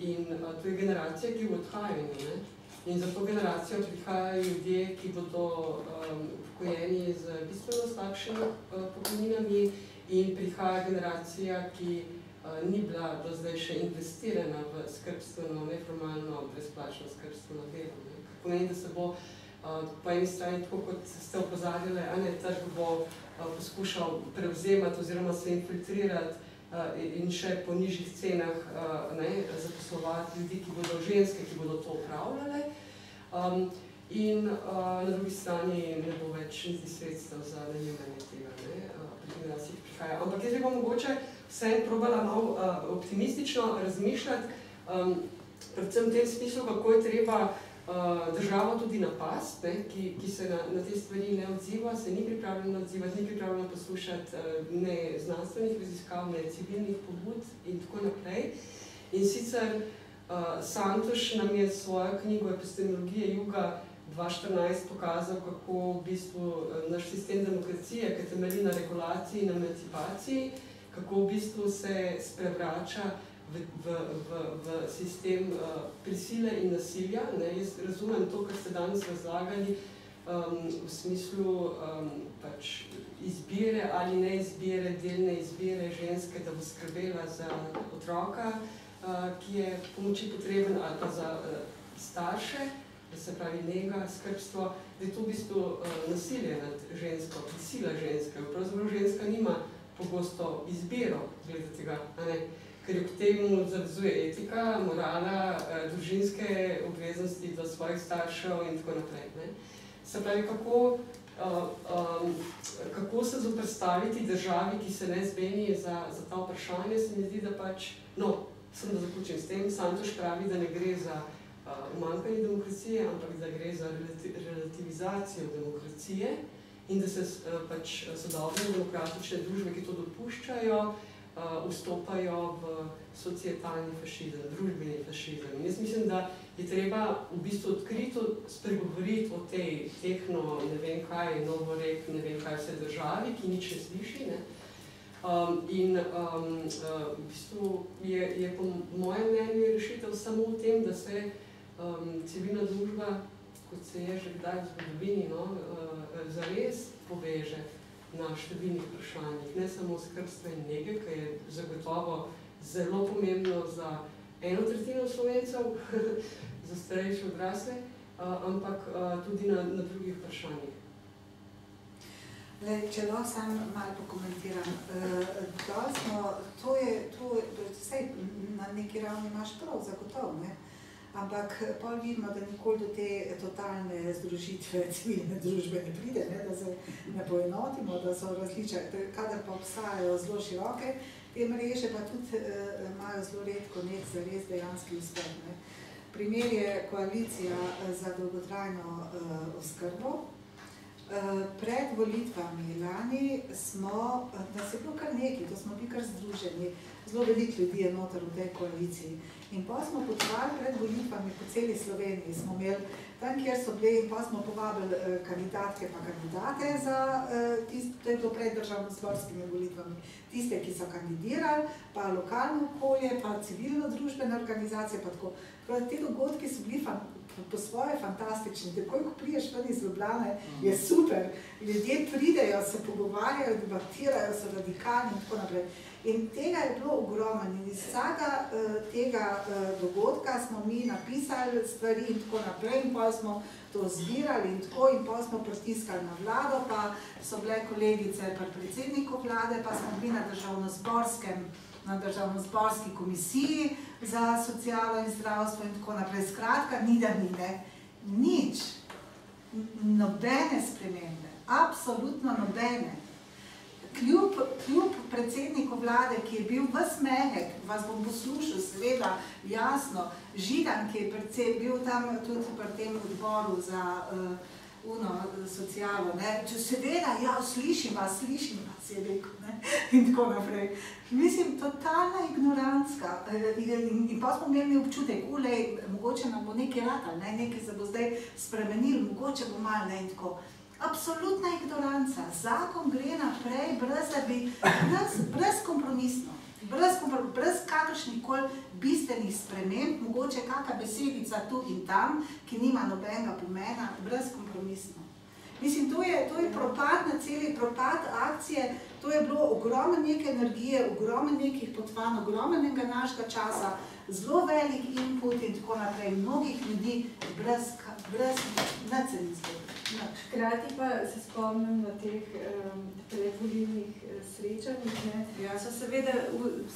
in to je generacija, ki bo odhajanje. In za to generacijo prihajajo ljudje, ki bodo upokojeni z bistveno slabšimi pokojninami in prihaja generacija, ki ni bila do zdaj še investirana v skrbstveno, neformalno, brezplačno skrbstveno delo. Kar pomeni, da se bo po eni strani, tako kot ste opozarjali, trg bo poskušal prevzemati oziroma se infiltrirati in še po nižjih cenah zaposlovati ljudi, ki bodo ženske, ki bodo to upravljale. In na drugi strani ne bo več niti sredstev za najemanje tega, pri generaciji prihaja. Ampak jaz bi pa mogoče vseeno probala malo optimistično razmišljati, predvsem v tem smislu, kako je treba državo tudi napasti, ki se na te stvari ne odziva, se ni pripravljena odzivati, ni pripravljena poslušati ne znanstvenih raziskav, ne civilnih pobud in tako naprej. In sicer Santoš nam je svojo knjigo Epistemologije juga 2014 pokazal, kako v bistvu naš sistem demokracije, ki temelji na regulaciji in emancipaciji, kako v bistvu se sprevrača v sistem prisile in nasilja. Jaz razumem to, kar ste danes razlagali v smislu izbire ali ne izbire, delne izbire ženske, da bo skrbela za otroka, ki je pomoči potreben, ali pa za starše, da se pravi nega, skrbstvo, da je to v bistvu nasilje nad žensko, prisila ženske. Pravzaprav ženska nima pogosto izbiro glede tega, ker jo k temu zavezuje etika, morala, družinske obveznosti do svojih staršev in tako naprej. Se pravi, kako se zoperstaviti državi, ki se ne zmeni za ta vprašanje, se mi zdi, da samo da zaključim s tem, Santoš pravi, da ne gre za umanjkanje demokracije, ampak da gre za relativizacijo demokracije in da se sodobne demokratične družbe, ki to dopuščajo, vstopajo v societalni fašizem, družbeni fašizem. In jaz mislim, da je treba v bistvu odkrito spregovoriti o tej tehno, ne vem kaj, novorek, ne vem kaj vse državi, ki nič ne sliši, in v bistvu je po mojem mnenju rešitev samo v tem, da se civilna družba, kot se je že kdaj v zgodovini, zares poveže na številnih vprašanjih, ne samo skrbstva in nege, ki je zagotovo zelo pomembno za 1/3 Slovencev, za starejše odrasle, ampak tudi na drugih vprašanjih. Če lahko sam malo pokomentiram, vse na neki ravni imaš prav, zagotovo, ampak pol vidimo, da nikoli do te totalne združitve civilne družbe ne pride, da se ne poenotimo, da so različne, kadar pa obstajajo zelo široke, te mreže pa tudi imajo zelo redko nek zares dejanski uspeh. Primer je koalicija za dolgotrajno oskrbo, Pred volitvami lani smo, nas je bilo kar nekaj, to smo bili kar združeni, zelo veliko ljudi je noter v tej koaliciji. In pa smo potovali pred volitvami po celi Sloveniji, smo imeli tam, kjer so bili, in pa smo povabili kandidatke pa kandidate za tiste, to je bilo pred državno-zborskimi volitvami, tiste, ki so kandidirali, pa lokalno okolje, pa civilno-družbene organizacije, pa tako. Te dogodki so bili po svoje fantastični. Takoj, ko priješ ven iz Ljubljane, je super. Ljudje pridejo, se pogovarjajo, debatirajo, so radikalni in tako naprej. In tega je bilo ogromno. In iz vsega tega dogodka smo mi napisali stvari in tako naprej in potem smo to zbirali in tako in potem smo pritiskali na vlado, pa so bile kolegice pri predsedniku vlade, pa smo bili na državno-zborski komisiji za socialo in zdravstvo in tako naprej. Skratka, ni da ni, ne. Nič. Nobene spremembe. Absolutno nobene. Kljub predsedniku vlade, ki je bil ves mehek, vas bom poslušal, seveda, jasno, Židan, ki je bil tam tudi pri tem odboru za socialo, ne, če seveda, ja, slišim vas, je rekel, ne, in tako naprej. Mislim, totalna ignorantska. In pa smo imeli občutek, mogoče nam bo nekaj ratal, ne, nekaj se bo zdaj spremenil, mogoče bo malo, ne, in tako. Absolutna ignoranca. Zakon gre naprej, brezkompromisno, brez kakršnih koli bistvenih sprememb, mogoče kakšna besedica tu in tam, ki nima nobenega pomena, brezkompromisno. Mislim, to je propad na celi, propad akcije, to je bilo ogromno neke energije, ogromno nekih potovanj, ogromnega našega časa, zelo velik input in tako naprej, mnogih ljudi brez nacionalistov. Hkrati pa se spomnim na teh predvolilnih srečanjih, so seveda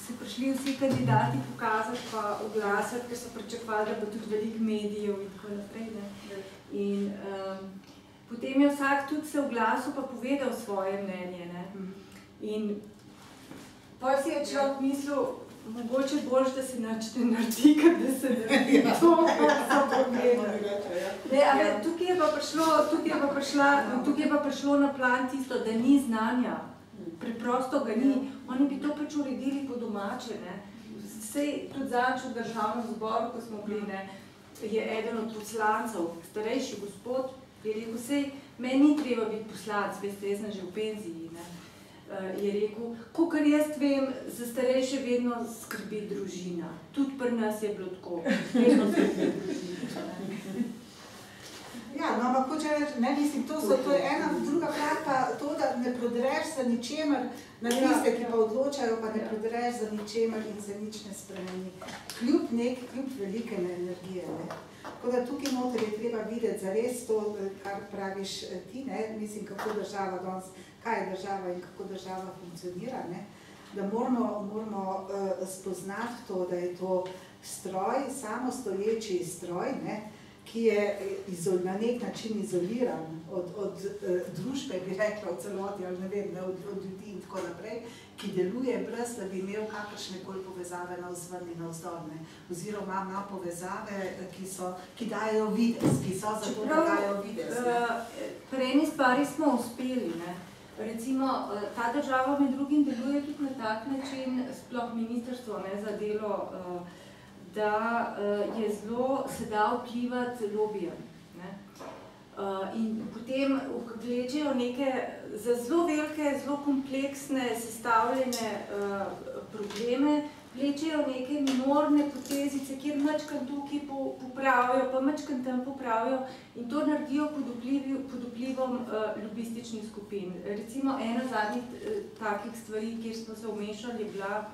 si prišli vsi kandidati pokazati pa oglasati, ker so pričakovali, da bo tudi veliko medijev in tako naprej. In potem je vsak tudi se oglasil pa povedal svoje mnenje. In potem si je človek mislil, mogoče boljš, da se nič ne naredi, ker da se naredi to, kar so povedali. Tukaj je pa prišlo na plan tisto, da ni znanja. Preprosto ga ni. Oni bi to pač uredili po domače. Sej tudi zadnjič v državnem zboru, ko smo bili, je eden od poslancev, starejši gospod, je rekel, sej, meni ni treba biti poslanec, veste, jaz sem že v penziji. Je rekel, kakor jaz vem, za starejše vedno skrbi družina. Tudi pri nas je bilo tako. Vedno skrbi družina. Ja, no, ampak hoče reči, ne mislim, to je ena, druga plat pa to, da ne prodreš za ničemer, na tiste, ki pa odločajo, pa ne prodreš za ničemer in se nič ne spremeni. Kljub velike energije, ne. Tako da tukaj noter je treba videti zares to, kar praviš ti, ne, mislim, kako država danes, kaj je država in kako država funkcionira, ne, da moramo spoznati to, da je to stroj, samostoječi stroj, ne, ki je na nek način izoliran od družbe, bi rekla, v celoti, ali ne vem, od ljudi in tako naprej, ki deluje brez, da bi imel kakršnekoli povezave navzven in navzdol, oziroma ima povezave, ki dajo videz, ki so zato, da dajo videz. Pri eni stvari smo uspeli, ne. Recimo, ta država med drugim deluje tudi na tak način, sploh ministrstvo za delo, da je zelo se da vplivati lobijem. In potem vlečejo neke za zelo velike, zelo kompleksne, sestavljene probleme, vlečejo neke minorne potezice, kjer mačkan tukaj popravijo, pa mačkan tam popravijo in to naredijo pod vplivom lobističnih skupin. Recimo, ena zadnjih takih stvari, kjer smo se vmešali, je bila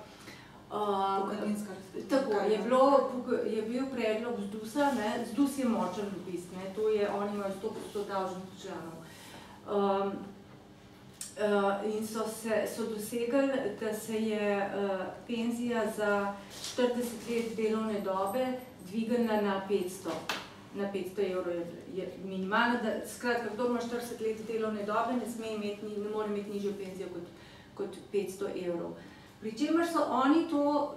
tako, je bil predlog ZDUS-a, ZDUS je močen lobist, oni imajo 100 davčnih članov. In so dosegli, da se je penzija za 40 let delovne dobe dvignila na 500 evrov je minimalna, skratka, kdo ima 40 let delovne dobe, ne more imeti nižjo penzijo kot 500 evrov. Pričemer so oni to,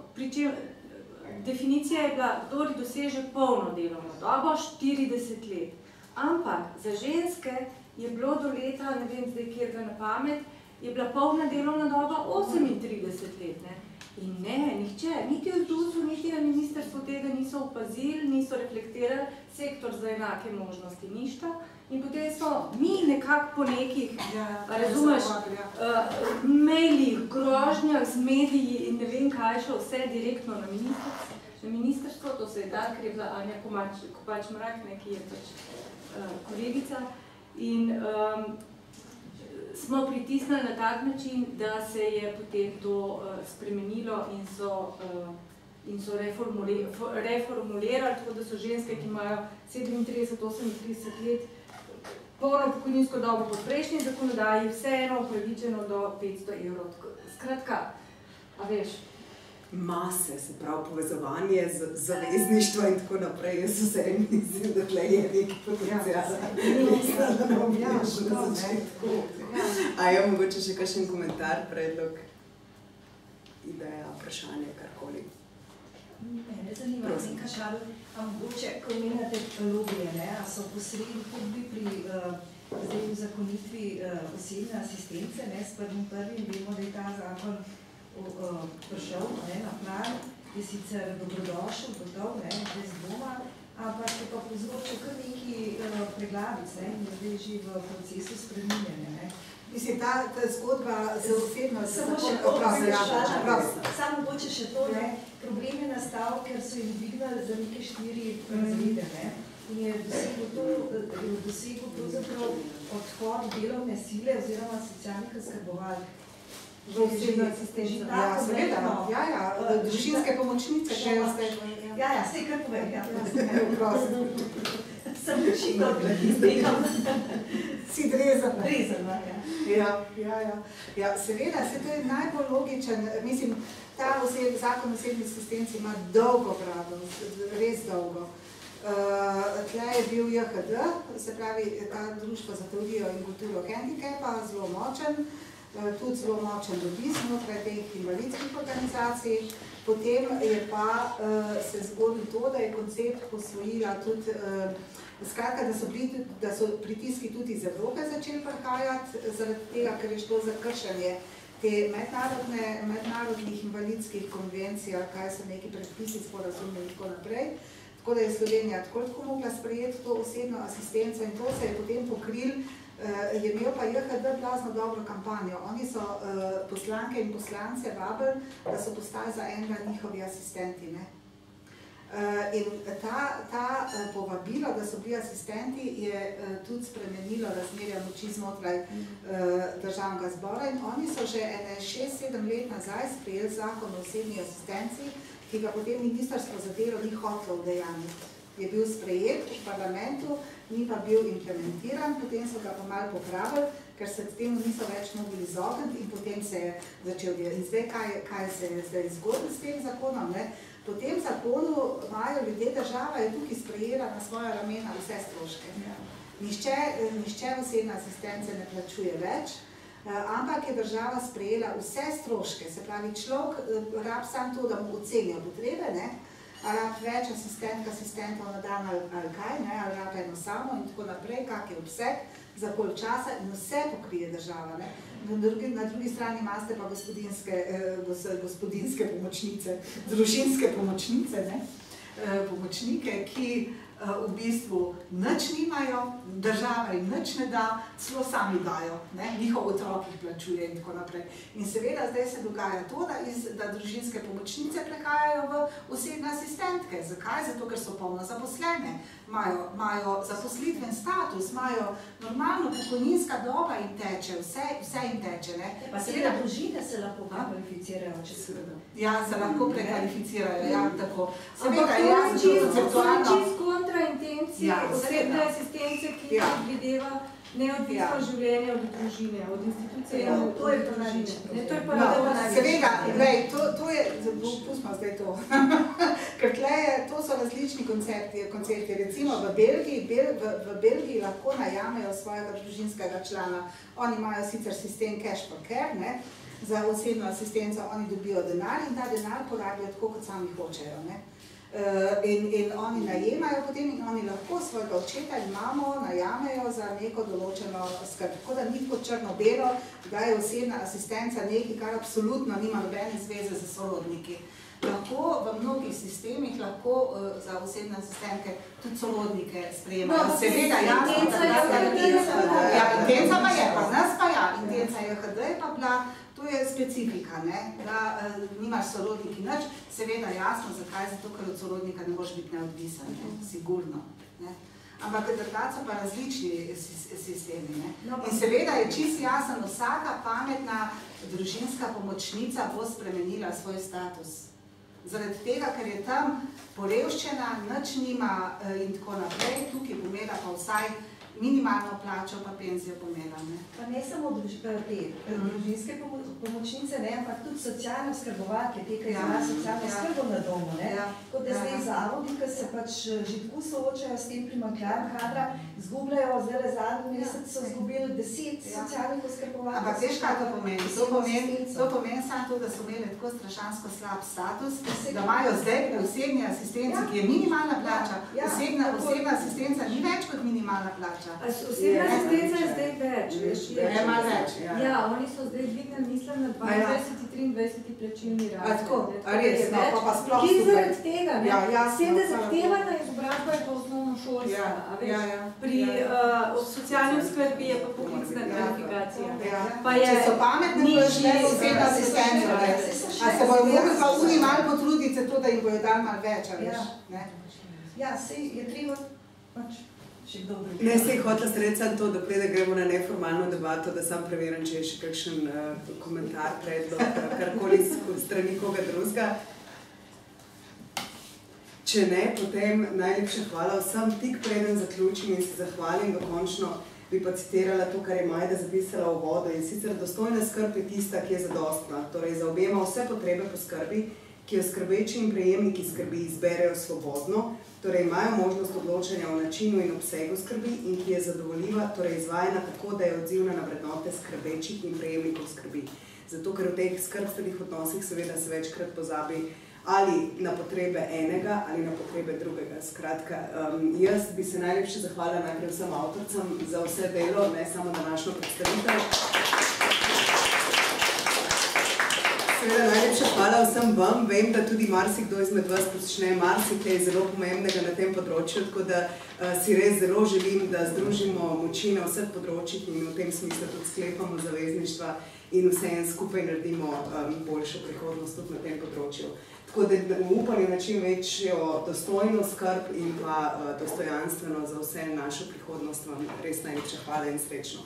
definicija je bila, kdo doseže polno delovno dobo, 40 let. Ampak za ženske je bilo do leta, ne vem zdaj, kjer ga na pamet, je bila polna delovna doba 38 let. Ne? In ne, nihče, niti v ZDUS-u, niti na ministrstvu tega niso opazili, niso reflektirali, sektor za enake možnosti ništa. In potem so mi nekako po nekih, razumeš, mailih, grožnjah z mediji in ne vem kaj šlo vse direktno na ministrstvo, to se je dan, ker je bila Anja Kopač-Mrak, ki je pač kolegica. In smo pritisnili na tak način, da se je potem to spremenilo in so reformulirali, tako da so ženske, ki imajo 37-38 let, polno pokojninsko dobo po prejšnji zakonodaji, vseeno upravičeno do 500 evrov. Skratka, a veš? Mase, se pravi povezovanje, zavezništva in tako naprej. Jaz vseeno mislim, da tle je neki potencial. A je mogoče še kakšen komentar, predlog, ideja, vprašanje, karkoli? Mene zanima, Zenka Šabel, a mogoče, ko omenjate lobije, a so posredni tudi pri zdaj v zakonitvi osebne asistence, s 1.1. vemo, da je ta zakon prišel na plan, je sicer dobrodošel, gotov, brez dvoma, ampak je pa povzročil kar neki preglavic in je zdaj že v procesu spreminjanja. Mislim, ta zgodba z osebno... Samo mogoče še to, problem je nastal, ker so jih dvignali za neke 4 razrede in je dosegel pravzaprav odhod delovne sile oziroma socialnih oskrbovalk. V osebno asistenčno. Ja, seveda. Družinske pomočnice. Ja, sej kar povem. Sem učila, da izbegam. Si drezana. Drezana, ja. Seveda, to je najbolj logičen. Mislim, ta zakon osebni asistenci ima dolgo brado, res dolgo. Tle je bil JHD, se pravi, ta društvo za teorijo in kulturo hendikepa, zelo močen. Tudi zelo močen lobby znotraj teh invalidskih organizacij. Potem je pa se zgodilo to, da je koncept posvojila tudi, skratka, da so pritiski tudi iz Evrope začeli prihajati, zaradi tega, ker je šlo za kršenje te mednarodnih invalidskih konvencij, kaj so neki predpisi, sporazumi in tako naprej. Tako da je Slovenija tako mogla sprejeti to osebno asistenco in to se je potem pokril. Je imel pa JHD blazno dobro kampanjo. Oni so poslanke in poslance vabili, da so postali za enega njihovi asistenti. In ta povabilo, da so bili asistenti, je tudi spremenilo razmerja moči znotraj državnega zbora in oni so že 6-7 let nazaj sprejeli zakon o osebni asistenci, ki ga potem ministrstvo za delo ni hotelo udejanjiti. Je bil sprejet v parlamentu, ni pa bil implementiran, potem so ga pa malo popravili, ker se temu niso več mogli izogniti in potem se je začel delati. In zdaj, kaj se je zdaj zgodilo s tem zakonom? Po tem zakonu imajo ljudje, država je tukaj sprejela na svoja ramena vse stroške. Nihče osebne asistence ne plačuje več, ampak je država sprejela vse stroške. Se pravi, človek rab samo to, da mu ocenijo potrebe, ali rab več asistentov na dan ali kaj, ali rab eno samo in tako naprej, kak je obseg, za koliko časa in vse pokrije država. Na drugi strani imate pa gospodinjske pomočnice, družinske pomočnike, ki v bistvu nič nimajo, država jim nič ne da, celo sami dajo, njihov otrok jih plačuje in tako naprej. In seveda zdaj se dogaja to, da družinske pomočnice prehajajo v osebne asistentke. Zakaj? Zato, ker so polno zaposlene, imajo zaposlitven status, imajo normalno pokojninska doba in teče, vse jim teče. Pa seveda družine se lahko prekvalificirajo, če seveda. Ja, se lahko prekvalificirajo, ja, tako. Ampak to je čisto kontra intencije osebne asistence, ki predvideva neodvisno življenje od družine, od institucije. To je pa največ. Seveda, to je, pustimo zdaj to, ker to so različni koncepti. Recimo v Belgiji lahko najamejo svojega družinskega člana. Oni imajo sicer sistem cash for care, za osebno asistenco oni dobijo denar in ta denar porabijo tako, kot sami hočejo. In oni najemajo potem in oni lahko svojega očeta in mamo najamejo za neko določeno skrb. Tako da ni kot črno-belo, da je osebna asistenca nekaj, kar absolutno nima nobene zveze z sorodniki. Lahko v mnogih sistemih lahko za osebne asistentke tudi sorodnike sprejemajo. Seveda, jasno, intenca pa je, pa nas pa ja, intenca JHD je pa bila, to je specifika, da nimaš sorodniki nič, seveda jasno, zakaj? Zato, ker od sorodnika ne moraš biti neodvisen, sigurno. Ampak drugače so pa različni sistemi. In seveda je čisto jasen, vsaka pametna družinska pomočnica bo spremenila svoj status. Zaradi tega, ker je tam porevščena, nič nima in tako naprej, tukaj bo imela pa vsaj minimalno plačo, pa penzijo bo imela. Pa ne samo te družinske pomočnice, ampak tudi socialne oskrbovalke, te, ki imajo socialno oskrbo na domu. Kot da zdaj zavodi, ki se pač že tako soočajo s tem primanjkljajem kadra, izgubljajo, zdaj zadnji mesec so izgubili 10 socialnih oskrbovalk. Ampak veš, kaj to pomeni? To pomeni samo to, da so imeli tako strašansko slab status, da imajo zdaj pri osebni asistenci, ki je minimalna plača. Osebna asistenca ni več kot minimalna plača. Osebna asistenca je zdaj več, veš? Je malo več, ja. Ja, oni so zdaj dvignili, mislim, na 22-23 plačilni razred. Tako, res, pa sploh super. Ki zaradi tega, s tem, da zahtevana izobrazba je pa osnovno šolska, a veš? Pri socialni oskrbi je pa poklicna kvalifikacija. Če so pametne, bojo šle osebna asistenca, a se bojo mogli pa oni malo potruditi za to, da jim bojo dali malo več, a veš? Ja, sej je treba pač Ne, se je hotela srediti samo to, da prede gremo na neformalno debato, da sam preverim, če je še kakšen komentar, predlog, karkoli strani koga drugega. Če ne, potem najlepša hvala vsem. Tik preden zaključim in se zahvalim dokončno, bi pa citirala to, kar je Majda zapisala v uvodu. In sicer dostojna skrb je tista, ki je zadostna, torej zaobjema vse potrebe po skrbi, ki jo skrbeči in prejemniki skrbi izberejo svobodno, torej imajo možnost odločanja o načinu in obsegu skrbi in ki je zadovoljiva, torej izvajana tako, da je odzivna na vrednote skrbečih in prejemnikov skrbi. Zato, ker v teh skrbstvenih odnosih seveda se večkrat pozabi ali na potrebe enega ali na potrebe drugega. Skratka, jaz bi se najlepše zahvalila najprej vsem avtorcem za vse delo, ne samo današnjo predstavitev. Seveda najlepša hvala vsem vam. Vem, da tudi marsikdo izmed vas počne marsikaj zelo pomembnega na tem področju, tako da si res zelo želim, da združimo moči na vseh področjih in v tem smislu tudi sklepamo zavezništva in vseeno skupaj naredimo boljšo prihodnost tudi na tem področju. Tako da v upanju na čim večjo dostojno skrb in pa dostojanstveno za vse našo prihodnost vam res najlepša hvala in srečno.